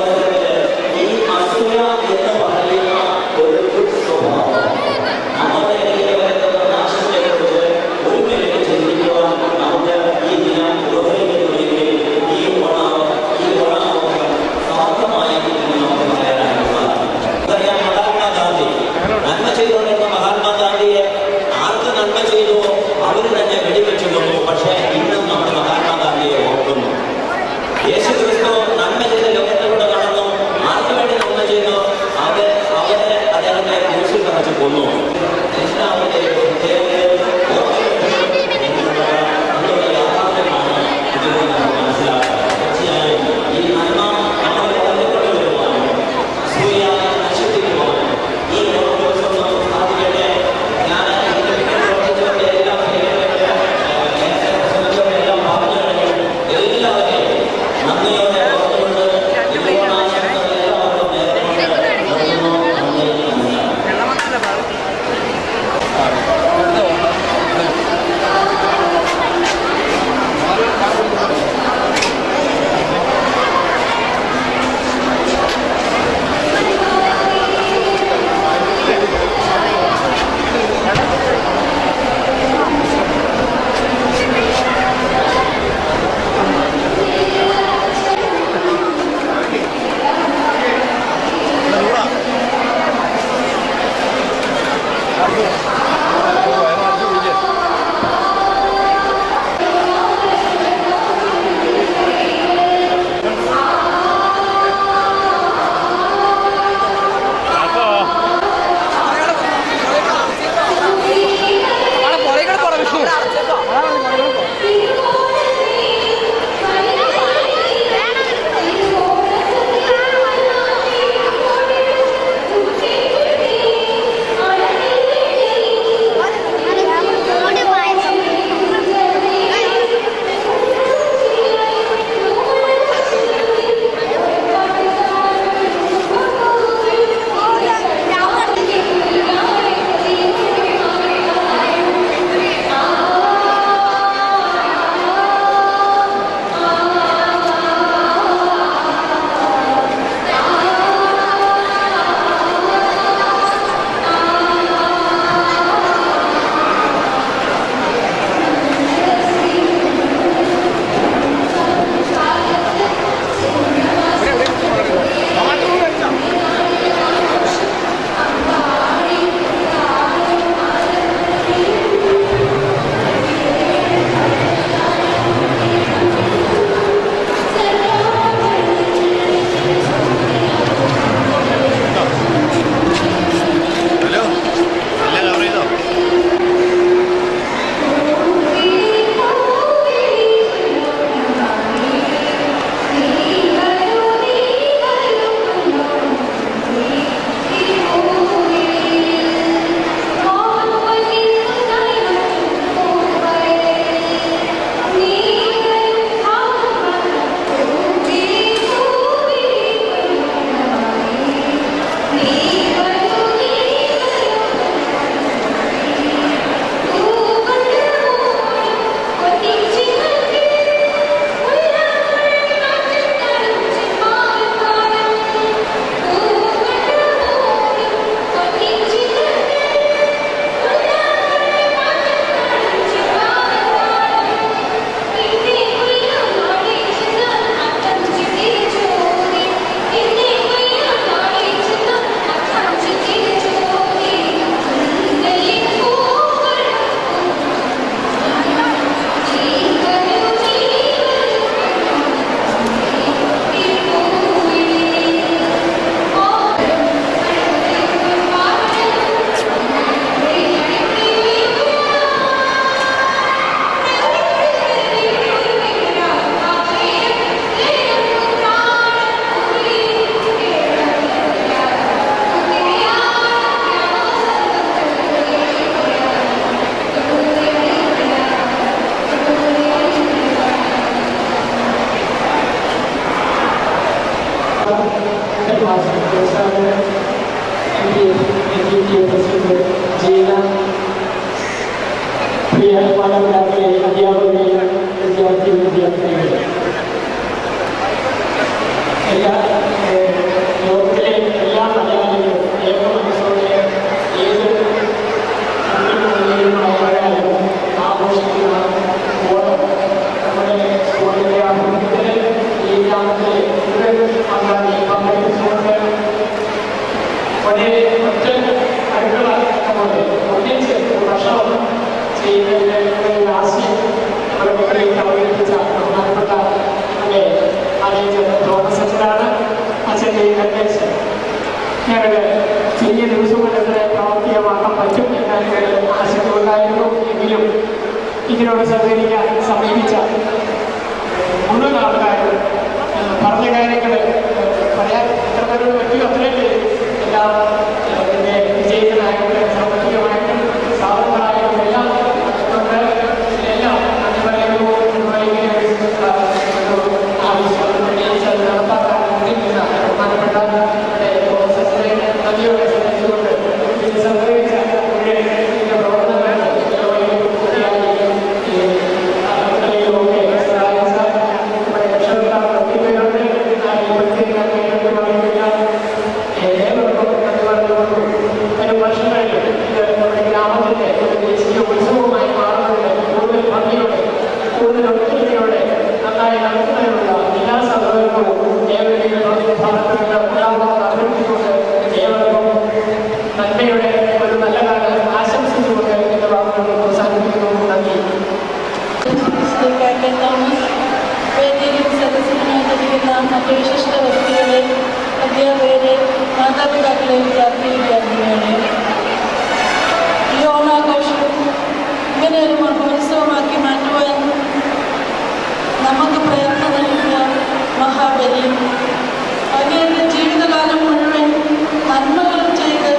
ഈ അസൂയ എന്ന് പറയുന്ന ഒരു സ്വഭാവം നമ്മുടെ നാശത്തെക്കുറിച്ച് ഒരു മിനിറ്റ് ചിന്തിക്കുവാൻ നമുക്ക് ഈ ദിനം ഉപകരിക്കുന്നുണ്ടെങ്കിൽ ഈ ഓണാഘോഷം സാർത്ഥമായി നമുക്ക് പറയാനായിട്ടുള്ളതാണ്. അറിയാം, മഹാത്മാഗാന്ധി നന്മ ചെയ്തുകൊണ്ടിരുന്ന മഹാത്മാഗാന്ധിയെ ആർക്ക് നന്മ ചെയ്തുവോ അവർ തന്നെ വെടിവെച്ചു കൊന്നു. പക്ഷേ ഇന്നും നമ്മൾ മഹാത്മാഗാന്ധിയെ ഓർക്കുന്നു. യേശു ക്രിസ്തു നന്മ ചെയ്ത ലോകത്തിലൂടെ നടന്നു. ആർക്ക് വേണ്ടി നന്മ ചെയ്തു? അവരെ അദ്ദേഹത്തെ ക്രൂശിൽ തറച്ച് കൊന്നു. എല്ലാവരുടെയും യാഥാർത്ഥ്യമാണ് ഇതിൽ നമുക്ക് മനസ്സിലാക്കുക. തീർച്ചയായും ഈ നന്മ നമ്മുടെ കൊണ്ടുവരുവാനും അസൂയ നശിപ്പിക്കുവാനും ഈ ദിവസം നമുക്ക് സാധിക്കട്ടെ. ഞാൻ ഇതിന്റെ പ്രവർത്തിച്ചവരുടെ എല്ലാം എല്ലാം പറഞ്ഞു എല്ലാവരെയും നന്ദിയോടെ പ്രിയ മാതാപിതാക്കളെ, അധ്യാപകരെ, വിദ്യാർത്ഥികളെ, ലോകത്തിലെ എല്ലാ മലയാളികളും ഏക മനസ്സോടെ ഏത് ആഘോഷിക്കുന്ന ഓണം നമ്മുടെ സ്കൂളിലെ ആഭിമുഖ്യത്തിൽ ഈ ഗ്രാമത്തിലെ പങ്കെടുത്തുകൊണ്ട് ഒരേ ഒറ്റ അടുക്കള നമ്മുടെ ഒന്നിച്ച് ഭക്ഷണം ചെയ്യുന്നതിന് ആശയം നമ്മുടെ മക്കളിൽ അവതരിപ്പിച്ച ബഹുമാനപ്പെട്ട തോമസ് അച്ഛനാണ്. അച്ഛൻ്റെ ഈ നിർദ്ദേശം ഞങ്ങൾ ചെറിയ ദിവസങ്ങൾ തന്നെ പ്രാവർത്തികമാക്കാൻ പറ്റും എന്ന ആശങ്കയുണ്ടായിരുന്നു. എങ്കിലും ഇതിനോട് സഹകരിക്കാൻ സമീപിച്ച മുഴുവൻ ആൾക്കാരും പറഞ്ഞ കാര്യങ്ങൾ പറയാൻ എത്രപേരോട് പറ്റും അത്രയും എല്ലാം ഇതിൻ്റെ വിജയികളായിട്ട് സാമ്പത്തികമായിട്ടും സാധനങ്ങളായിട്ടും എല്ലാം കൊണ്ട് എല്ലാം പറയുന്നു ആവശ്യം നടപ്പാക്കാൻ ബഹുമാനപ്പെട്ട നദിയോടെ ശ്രമിച്ചുകൊണ്ട് ഇത് സഹകരിച്ച പ്രവർത്തനങ്ങൾ ഉത്സവമായി മാറുന്നത് കൂടുതൽ ഭംഗിയോടെ കൂടുതൽ ഒത്തുതയോടെ നന്നായി നടത്തുന്നതിനുള്ള എല്ലാ സൗകര്യങ്ങളും ഏവരുടെയും ഭാഗത്തുനിന്ന് ഉണ്ടാകുമെന്ന് അഭ്യർത്ഥിച്ചുകൊണ്ട് ഏവർക്കും നന്മയുടെ ഒരു നല്ല കാലം ആശംസിച്ചുകൊണ്ട് എന്റെ വാക്കുകൾ പ്രോത്സാഹിപ്പിക്കുന്നു. നന്ദി. വേദിയിലും സദസ്സിലുമായിരിക്കുന്ന മറ്റ് വിശിഷ്ട വ്യക്തികളെ, അധ്യാപകരെ, മാതാപിതാക്കളെ, വിദ്യാർത്ഥികളെ, ഈ ഓണാഘോഷം ഇങ്ങനെ ഒരു മഹോത്സവമാക്കി മാറ്റുവാൻ നമുക്ക് പ്രയത്നം നൽകിയ മഹാബലി അങ്ങയുടെ ജീവിതകാലം മുഴുവൻ നന്മകൾ ചെയ്ത്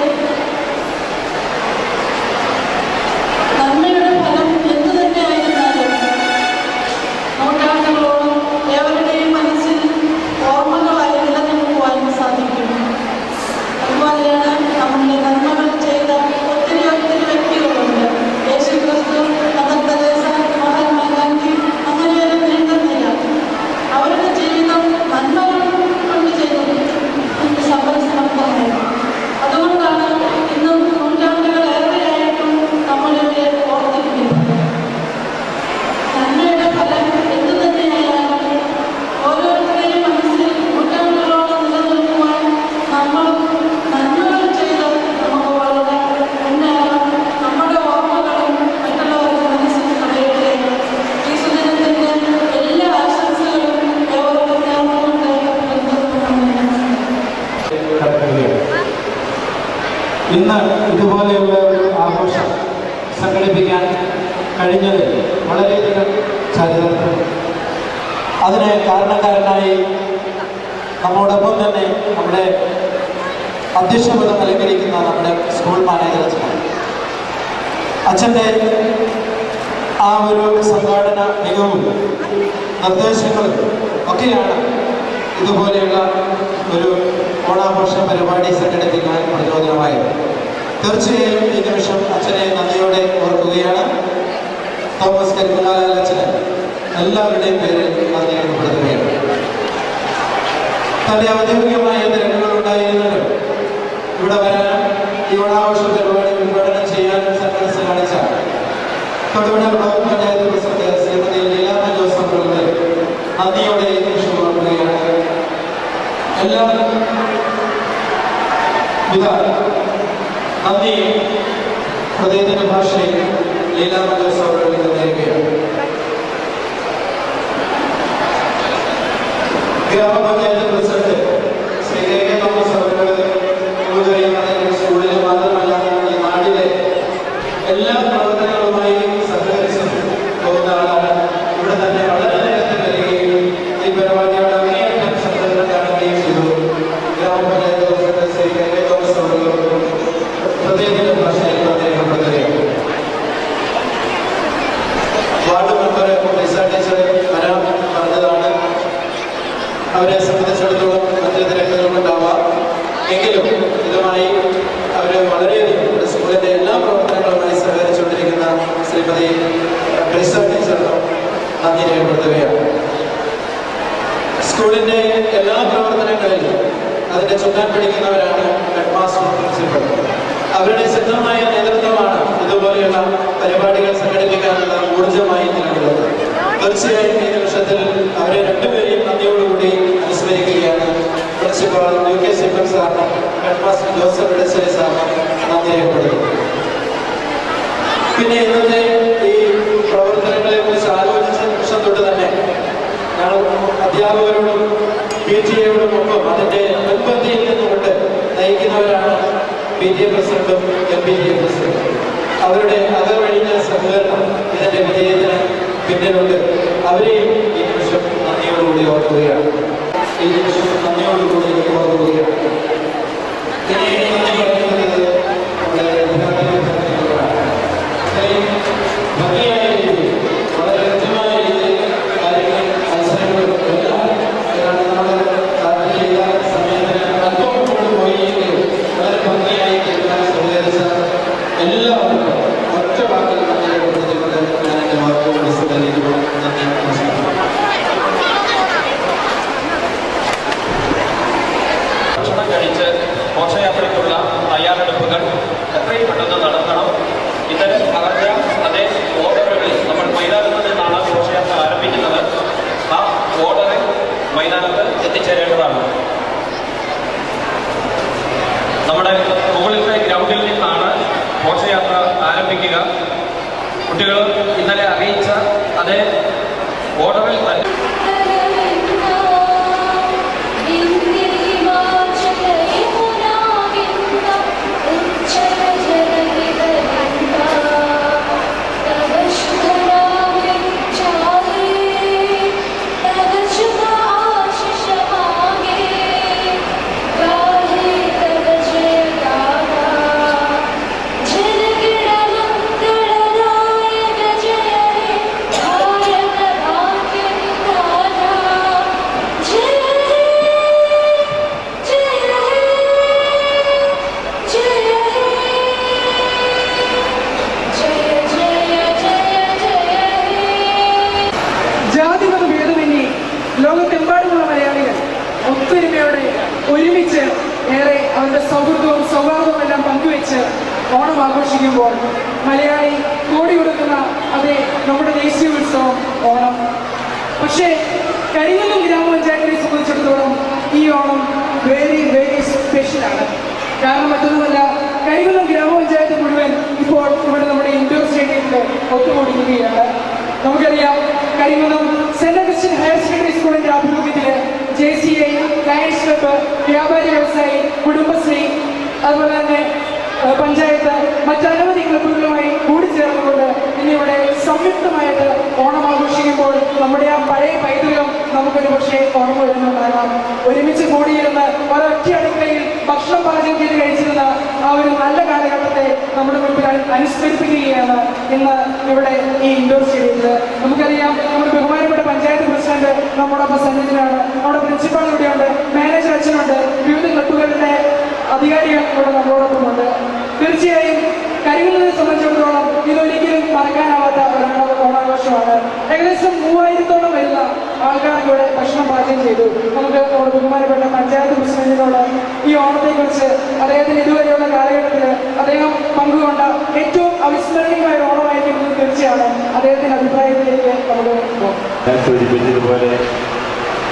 നന്മയുടെ ഫലം എന്തു തന്നെയായിരുന്നാലും നൂറ്റാണ്ടുകളോളം ഏവരുടെയും മനസ്സിൽ ഓർമ്മകളായി നിലനിൽക്കുവാൻ സാധിക്കും. അതുപോലെയാണ് നമ്മളുടെ നന്മകൾ ചെയ്ത ഒത്തിരി ഒത്തിരി വ്യക്തികളുണ്ട്. യേശുക്രിസ്തു, മദർ തെരേസ, മഹാത്മാഗാന്ധി, അങ്ങനെയൊരു നീണ്ടുന്നില്ല. അവരുടെ ജീവിതം നന്മകൾ കൊണ്ട് ചെയ്തത് സമർപ്പണമായി. അതുകൊണ്ടാണ് ഇന്നും നൂറ്റാണ്ടുകളേറെയായിട്ടും നമ്മളിവരെ ഓർത്തിരിക്കുന്നത്. നന്മയുടെ ഫലം എന്തു തന്നെയായാലും ഓരോരുത്തരുടെയും മനസ്സിൽ നൂറ്റാണ്ടുകളോളം നിലനിൽക്കുവാൻ നമ്മൾ നന്മകൾ ചെയ്ത് നമുക്ക് വളരെ മുന്നേറാം. നമ്മുടെ ഓർമ്മകളും മറ്റുള്ളവരുടെ മനസ്സിൽ കളയട്ടെ. ഈ സുദിനത്തിൻ്റെ എല്ലാ ആശംസകളും ഏവർക്കും നേർന്നുകൊണ്ട് ഇന്ന് ഇതുപോലെയുള്ള ഒരു ആഘോഷം സംഘടിപ്പിക്കാൻ കഴിഞ്ഞത് വളരെയധികം ചരിത്രം. അതിന് കാരണക്കാരനായി നമ്മോടൊപ്പം തന്നെ നമ്മുടെ അധ്യക്ഷപദം അലങ്കരിക്കുന്ന നമ്മുടെ സ്കൂൾ മാനേജർ അച്ഛനാണ്. അച്ഛൻ്റെ ആ ഒരു സംഘാടന മികവും നിർദ്ദേശങ്ങളും ഒക്കെയാണ് ഇതുപോലെയുള്ള ഒരു ഓണാഘോഷ പരിപാടി സംഘടിപ്പിക്കാൻ പ്രചോദനമായത്. തീർച്ചയായും ഈ നിമിഷം അച്ഛനെ നന്ദിയോടെ ഓർക്കുകയാണ്. തോമസ് കരിക്കുന്നാല അച്ഛന് എല്ലാവരുടെയും പേരിൽ നന്ദി രേഖപ്പെടുത്തുകയാണ്. തൻ്റെ ഔദ്യോഗികമായ തിരക്കുകൾ ഉണ്ടായിരുന്നത് ഇവിടെ വരാനും ഈ ഓണാഘോഷ പരിപാടി ഉദ്ഘാടനം ചെയ്യാനും സന്മനസ് കാണിച്ച Thodupuzha block panchayat president Shrimati Leelama Joseph അവരുടെ നന്ദിയോടെ ഈ നിമിഷം ഓർക്കുകയാണ്. എല്ലാ വിധ നന്ദിയും ഹൃദയത്തിന്റെ ഭാഷയിൽ ലീലാമ ജോസഫ് അവരുടെ നേരുകയാണ്. ഗ്രാമപഞ്ചായത്ത് പ്രസിഡന്റ് ശ്രീ കെ തോമസ് അവരുടെ സ്കൂളിലെ മാത്രമല്ല ഈ നാടിലെ എല്ലാ പ്രവർത്തനങ്ങളുമായി സഹകരിച്ച് പോകുന്ന ആളാണ്. ഇവിടെ തന്നെ വളരെ നേരത്തെ വരികയും ഈ പരിപാടിയോട് അങ്ങേയറ്റം സഹകരണം കാണുകയും ചെയ്തു. ഗ്രാമപഞ്ചായത്ത് പ്രസിഡന്റ് ശ്രീ കെ തോമസ് അവരുടെ ഹൃദയത്തിന്റെ ഭാഷയിൽ രേഖപ്പെടുത്തുകയാണ്. വാർഡ് മെമ്പർ ടീച്ചർ വരാൻ പറഞ്ഞതാണ്. അവരെ സംബന്ധിച്ചിടത്തോളം മറ്റ് തിരക്കുകളും ഉണ്ടാവാം. എങ്കിലും ഇതുമായി അവർ വളരെയധികം സ്കൂളിൻ്റെ എല്ലാ പ്രവർത്തനങ്ങളുമായി സഹകരിച്ചുകൊണ്ടിരിക്കുന്ന ശ്രീമതി ബ്രിസ ടീച്ചറിനും നന്ദി രേഖപ്പെടുത്തുകയാണ്. സ്കൂളിൻ്റെ എല്ലാ പ്രവർത്തനങ്ങളിലും അതിൻ്റെ ചുക്കാൻ പിടിക്കുന്നവരാണ് ഹെഡ് മാസ്റ്റർ, പ്രിൻസിപ്പൽ. അവരുടെ ശക്തമായ നേതൃത്വമാണ് ഇതുപോലെയുള്ള പരിപാടികൾ സംഘടിപ്പിക്കാനുള്ള ഊർജ്ജമായി നിലകൊള്ളുന്നത്. തീർച്ചയായും ഈ നിമിഷത്തിൽ അവരെ രണ്ടുപേരെയും നന്ദിയോടുകൂടി അനുസ്മരിക്കുകയാണ്. പ്രിൻസിപ്പൽ UK സിംഗം സാറിനും ഹെഡ് മാസ്റ്റർ ജോസഫ് ഇടശ്ശേരി സാറിനും നന്ദി രേഖപ്പെടുത്തുന്നു. പിന്നെ ഇന്നത്തെ ഈ പ്രവർത്തനങ്ങളെ കുറിച്ച് ആലോചിച്ച നിമിഷം തൊട്ട് തന്നെ ഞങ്ങൾ അധ്യാപകരോടും PTA-യോടും ഒപ്പം അതിൻ്റെ മുൻപന്തിയിൽ നിന്നുകൊണ്ട് നയിക്കുന്നവരാണ് PTA പ്രസിഡന്റും MPTA പ്രസിഡന്റും. അവരുടെ അകവഴിഞ്ഞ സഹകരണം ഇതിൻ്റെ വിജയത്തിന് പിന്നിലുണ്ട്. അവരെയും ഈ നിമിഷം നന്ദിയോടുകൂടി ഓർക്കുകയാണ്. ഈ നിമിഷം നന്ദിയോടുകൂടി ഓർക്കുകയാണ്. ഇനി നന്ദി പറയുന്നത് നമ്മുടെ ഭംഗിയായ രീതിയിൽ വളരെ കൃത്യമായ രീതിയിൽ കാര്യങ്ങൾ മത്സരങ്ങളും എല്ലാം നമ്മൾ ചെയ്ത സമയത്തിന് അല്പം കൊണ്ടുപോയെങ്കിലും വളരെ ഭംഗിയായി കേൾക്കാൻ സഹകരിച്ച എല്ലാവർക്കും ഒറ്റ വാക്കിൽ നന്ദി രേഖപ്പെടുത്തിക്കൊണ്ട് ഞാൻ എൻ്റെ വാക്കുകൾ വിശദീകരിക്കുന്നു. നന്ദി, നമസ്കാരം. ഭക്ഷണം കഴിച്ച് ഘോഷയാത്രയ്ക്കുള്ള തയ്യാറെടുപ്പുകൾ എത്രയും പെട്ടെന്ന് നടത്തണം. ഇത്തരം പറഞ്ഞ അതേ ഓർഡറുകളിൽ നമ്മൾ മൈതാനത്ത് നിന്നാണ് ഘോഷയാത്ര ആരംഭിക്കുന്നത്. ആ ഓർഡറിൽ മൈതാനത്ത് എത്തിച്ചേരേണ്ടതാണ്. നമ്മുടെ സ്കൂളിലത്തെ ഗ്രൗണ്ടിൽ നിന്നാണ് ഘോഷയാത്ര ആരംഭിക്കുക. കുട്ടികൾ ഇന്നലെ അറിയിച്ച അതേ ഓർഡറിൽ തന്നെ ലോകത്തെമ്പാടുമുള്ള മലയാളികൾ ഒത്തൊരുമയോടെ ഒരുമിച്ച് ഏറെ അവരുടെ സൗഹൃദവും സൗഹാർദ്ദവും എല്ലാം പങ്കുവെച്ച് ഓണം ആഘോഷിക്കുമ്പോൾ മലയാളി കോടി കൊടുക്കുന്ന അതേ നമ്മുടെ ദേശീയ ഉത്സവം ഓണം. പക്ഷേ കരിങ്ങല്ലൂർ ഗ്രാമപഞ്ചായത്തിനെ സംബന്ധിച്ചിടത്തോളം ഈ ഓണം വെരി വെരി സ്പെഷ്യലാണ്. കാരണം മറ്റൊന്നുമല്ല, കരിങ്ങല്ലൂർ ഗ്രാമപഞ്ചായത്ത് മുഴുവൻ ഇപ്പോൾ ഇവിടെ നമ്മുടെ ഇൻഡോർ സ്റ്റേഡിയത്തിൽ ഒത്തുകൂടിയിരിക്കുകയാണ്. നമുക്കറിയാം, കരിങ്ങല്ലൂർ സെന്റ് അഗസ്റ്റിൻ ഹയർ സെക്കൻഡറി സ്കൂളിന്റെ ആഭിമുഖ്യത്തിൽ JCI, ലയൺസ് ക്ലബ്ബ്, വ്യാപാരി വ്യവസായി, കുടുംബശ്രീ, അതുപോലെ തന്നെ പഞ്ചായത്ത് മറ്റനവധി ക്ലബ്ബുകളുമായി കൂടിച്ചേർന്നുകൊണ്ട് ഇന്നിവിടെ സംയുക്തമായിട്ട് ഓണം ആഘോഷിക്കുമ്പോൾ നമ്മുടെ ആ പഴയ പൈതൃകം നമുക്കൊരു പക്ഷേ ഓർമ്മ വരുന്നുണ്ടാകാം. ഒരുമിച്ച് കൂടിയിരുന്ന് ഒരൊറ്റ അടുക്കളയിൽ ഭക്ഷണം പാചകം ചെയ്ത് കഴിച്ചിരുന്ന ആ ഒരു നല്ല കാലഘട്ടത്തെ നമ്മുടെ മുൻപിൽ അനുസ്മരിപ്പിക്കുകയാണ് ഇന്ന് ഇവിടെ ഈ ഇൻഡോർ സ്റ്റേഡിയത്തിൽ. നമുക്കറിയാം, നമ്മുടെ ബഹുമാനപ്പെട്ട പഞ്ചായത്ത് പ്രസിഡന്റ് നമ്മോടൊപ്പം സന്നിധിയിലാണ്, നമ്മുടെ പ്രിൻസിപ്പാൾ ഇവിടെയുണ്ട്, മാനേജർ അച്ഛനുണ്ട്, വിവിധ ക്ലബ്ബുകളുടെ അധികാരികൾ ഇവിടെ നമ്മളോടൊപ്പമുണ്ട്. തീർച്ചയായും കരിങ്ങല്ലൂരിനെ സംബന്ധിച്ചിടത്തോളം ഇതൊരിക്കലും മറക്കാനാവാത്ത ഒരു ഓണാഘോഷമാണ്. ഏകദേശം 3000-ഓളം വരുന്ന ആൾക്കാർക്ക് ഇവിടെ ഭക്ഷണം പാചകം ചെയ്തു. നമുക്ക് നമ്മുടെ ബഹുമാനപ്പെട്ട പഞ്ചായത്ത് പ്രസിഡന്റിനോട് ഈ ഓണത്തെക്കുറിച്ച് അദ്ദേഹത്തിന് ഇതുവരെയുള്ള കാലഘട്ടത്തിൽ അദ്ദേഹം പങ്കുകൊണ്ട ഏറ്റവും അവിസ്മരണീയമായ ഓണമായിരിക്കും തീർച്ചയാണ്. അദ്ദേഹത്തിന്റെ അഭിപ്രായത്തിലേക്ക് നമുക്ക് പോകും. ഞാൻ സൂചിപ്പിച്ചതുപോലെ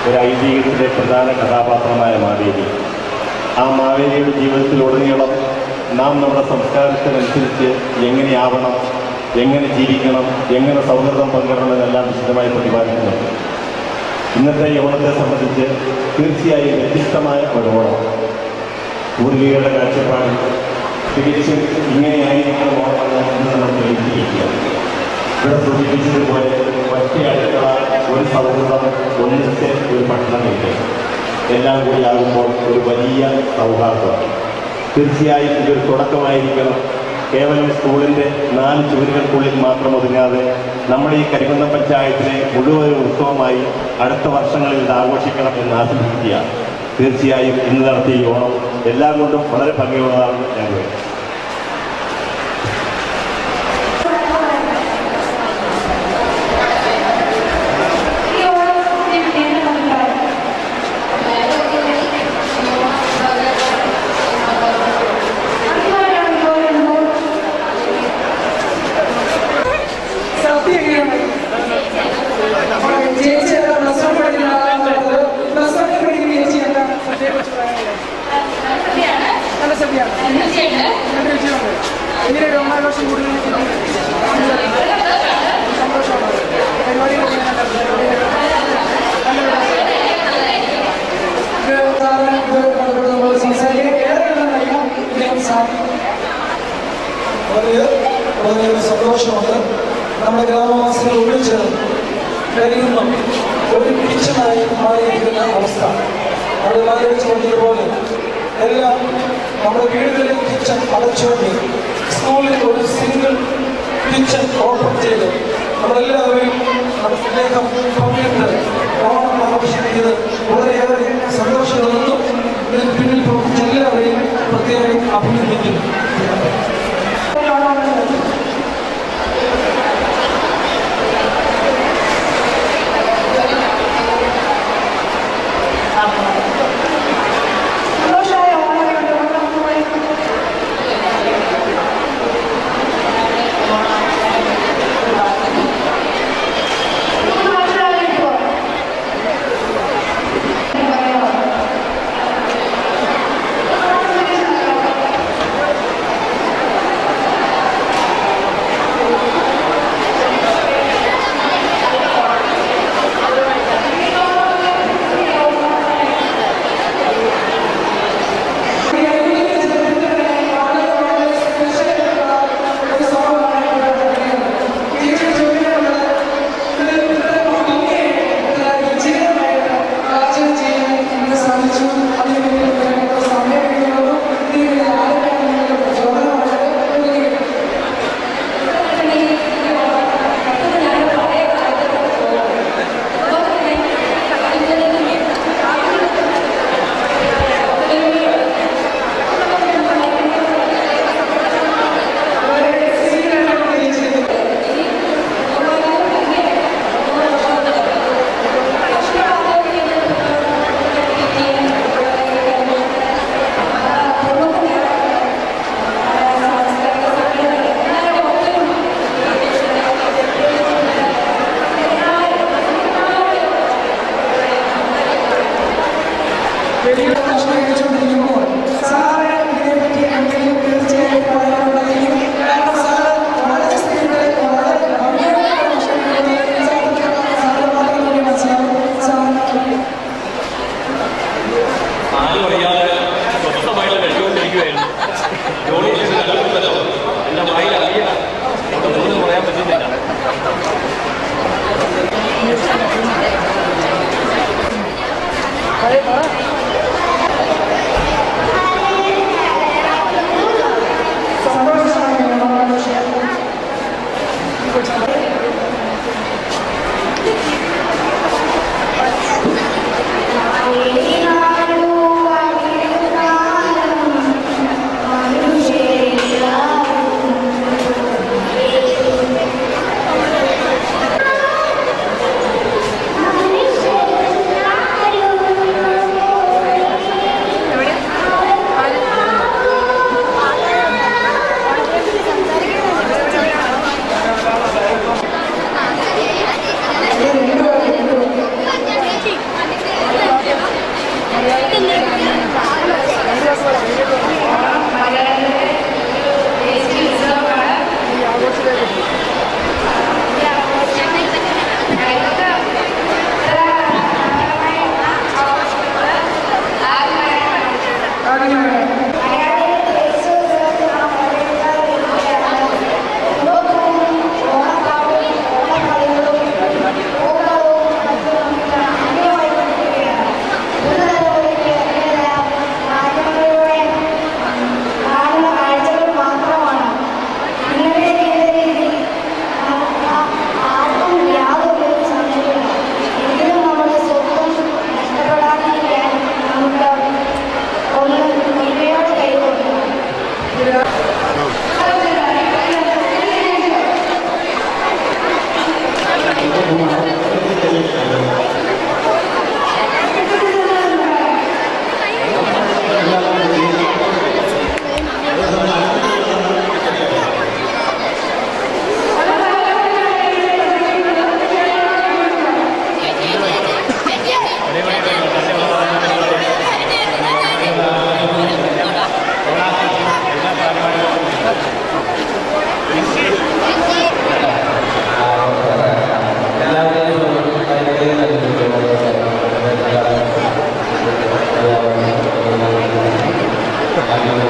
ഒരു ഐതിഹ്യത്തിലെ പ്രധാന കഥാപാത്രമായ മാവേലി, ആ മാവേലിയുടെ ജീവിതത്തിലുടനീളം നാം നമ്മുടെ സംസ്കാരത്തിനനുസരിച്ച് എങ്ങനെയാവണം, എങ്ങനെ ജീവിക്കണം, എങ്ങനെ സൗഹൃദം പങ്കിടണം എന്നെല്ലാം വിശദമായി പ്രതിപാദിക്കുന്നുണ്ട്. ഇന്നത്തെ ഈ ഓണത്തെ സംബന്ധിച്ച് തീർച്ചയായും വ്യത്യസ്തമായ ഒരു ഓണം. പൂർവികരുടെ കാഴ്ചപ്പാടിൽ തികച്ചും ഇങ്ങനെയായിരിക്കണം ഓണമെന്ന് നമ്മൾ തെളിയിച്ചിരിക്കുകയാണ്. ഇവിടെ സൂചിപ്പിച്ചതുപോലെ ഒറ്റ അടുക്കള, ഒരു സൗഹൃദം, ഒന്നിച്ച് ഒരു ഭക്ഷണമില്ല, എല്ലാം കൂടി ആകുമ്പോൾ ഒരു വലിയ സൗഹാർദ്ദം. തീർച്ചയായും ഇതൊരു തുടക്കമായിരിക്കണം. കേവലം സ്കൂളിൻ്റെ 4 ചുവരുകൾക്കുള്ളിൽ മാത്രം ഒതുങ്ങാതെ നമ്മുടെ ഈ കരികുന്നം പഞ്ചായത്തിലെ മുഴുവൻ ഉത്സവമായി അടുത്ത വർഷങ്ങളിൽ ഇത് ആഘോഷിക്കണം എന്ന് ആശംസിക്കുകയാണ്. തീർച്ചയായും ഇന്ന് നടത്തിയ ഈ ഓണം എല്ലാം കൊണ്ടും വളരെ ഭംഗിയുള്ളതാണെന്ന് ഞാൻ പറയുന്നു. ഇതിനൊരു ഓണാഘോഷം കൂടുതൽ സന്തോഷമാണ്. പരിപാടികൾ വളരെ സന്തോഷമുണ്ട്. നമ്മുടെ ഗ്രാമവാസികൾ ഒന്നിച്ചേർന്ന് കഴിയുന്ന ഒരു കിച്ചണായി മാറിയിരിക്കുന്ന അവസ്ഥ അവിടെ ആലോചിച്ച് കൊണ്ടതുപോലെ എല്ലാം നമ്മുടെ വീടുകളിൽ കിച്ചൺ അടച്ചുകൊണ്ട് സ്കൂളിൽ ഒരു സിംഗിൾ കിച്ചൺ ഓപ്പൺ ചെയ്ത് നമ്മളെല്ലാവരും സ്നേഹം പങ്കിട്ട് ഓണം ആഘോഷിക്കുന്നത് വളരെയേറെ സന്തോഷമുണ്ടെന്നും ഇതിന് പിന്നിൽ പ്രവർത്തിച്ച എല്ലാവരെയും പ്രത്യേകം അഭിനന്ദിക്കുന്നു.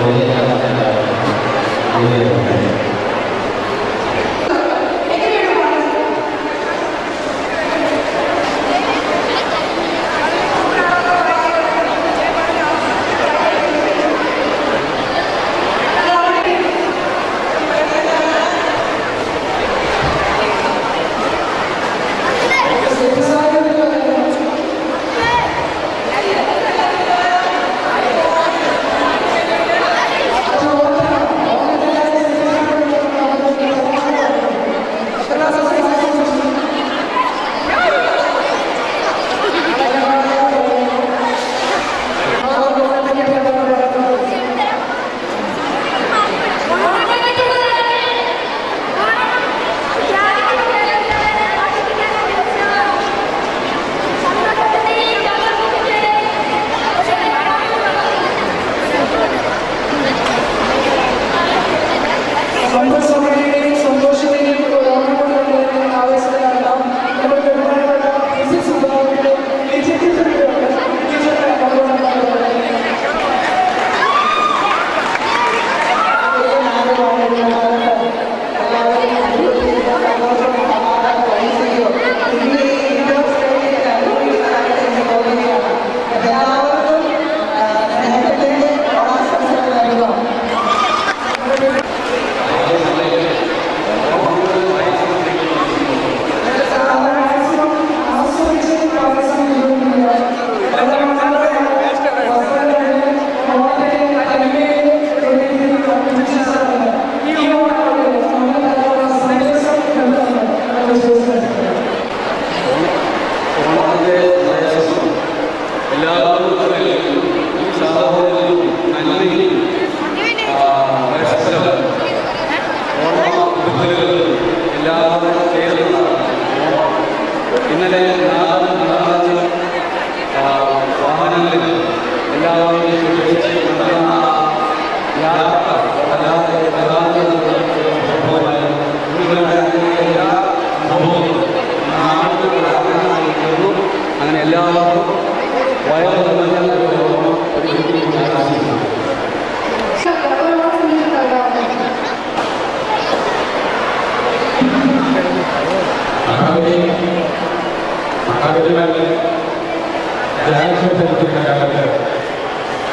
അങ്ങനെ എല്ലാവർക്കും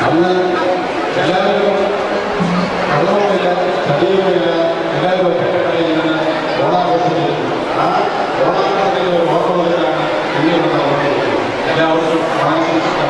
അന്ന് എല്ലാവരും കള്ളവുമില്ല ചതിയുമില്ല എല്ലാവരും ഒറ്റക്കെട്ടായി നിന്ന് ഓണാഘോഷിച്ചിരുന്നു. ആ ഓണാഘോഷത്തിന്റെ ഒരു ഓർമ്മകളിലാണ് പിന്നീട് എല്ലാവർക്കും ഓണാശംസിക്കാം.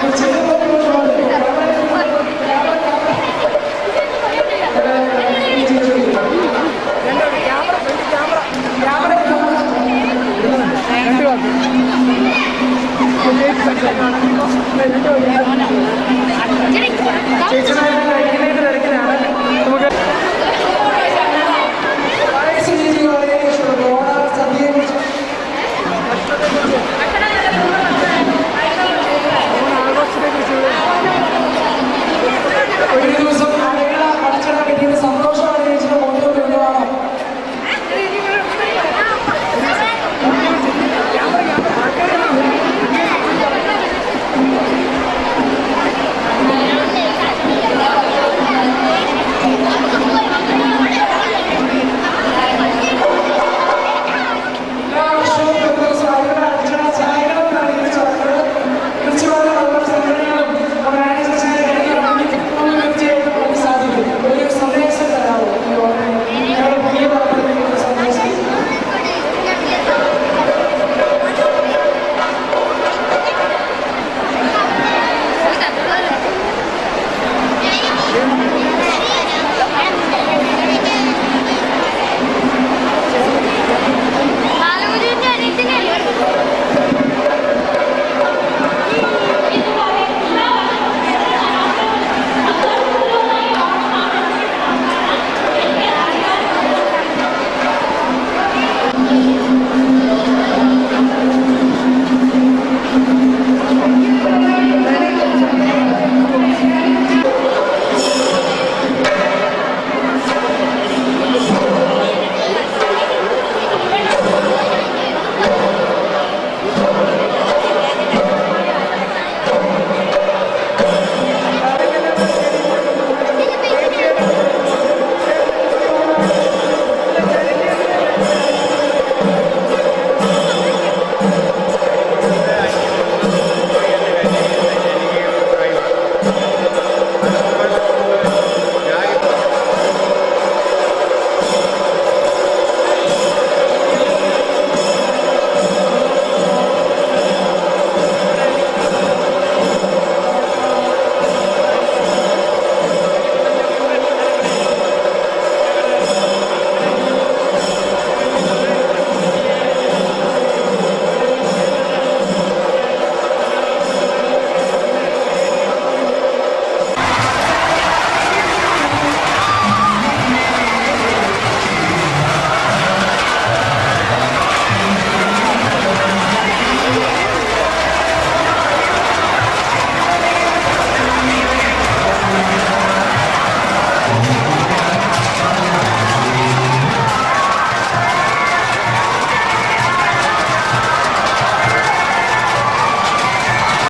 കുറിച്ച്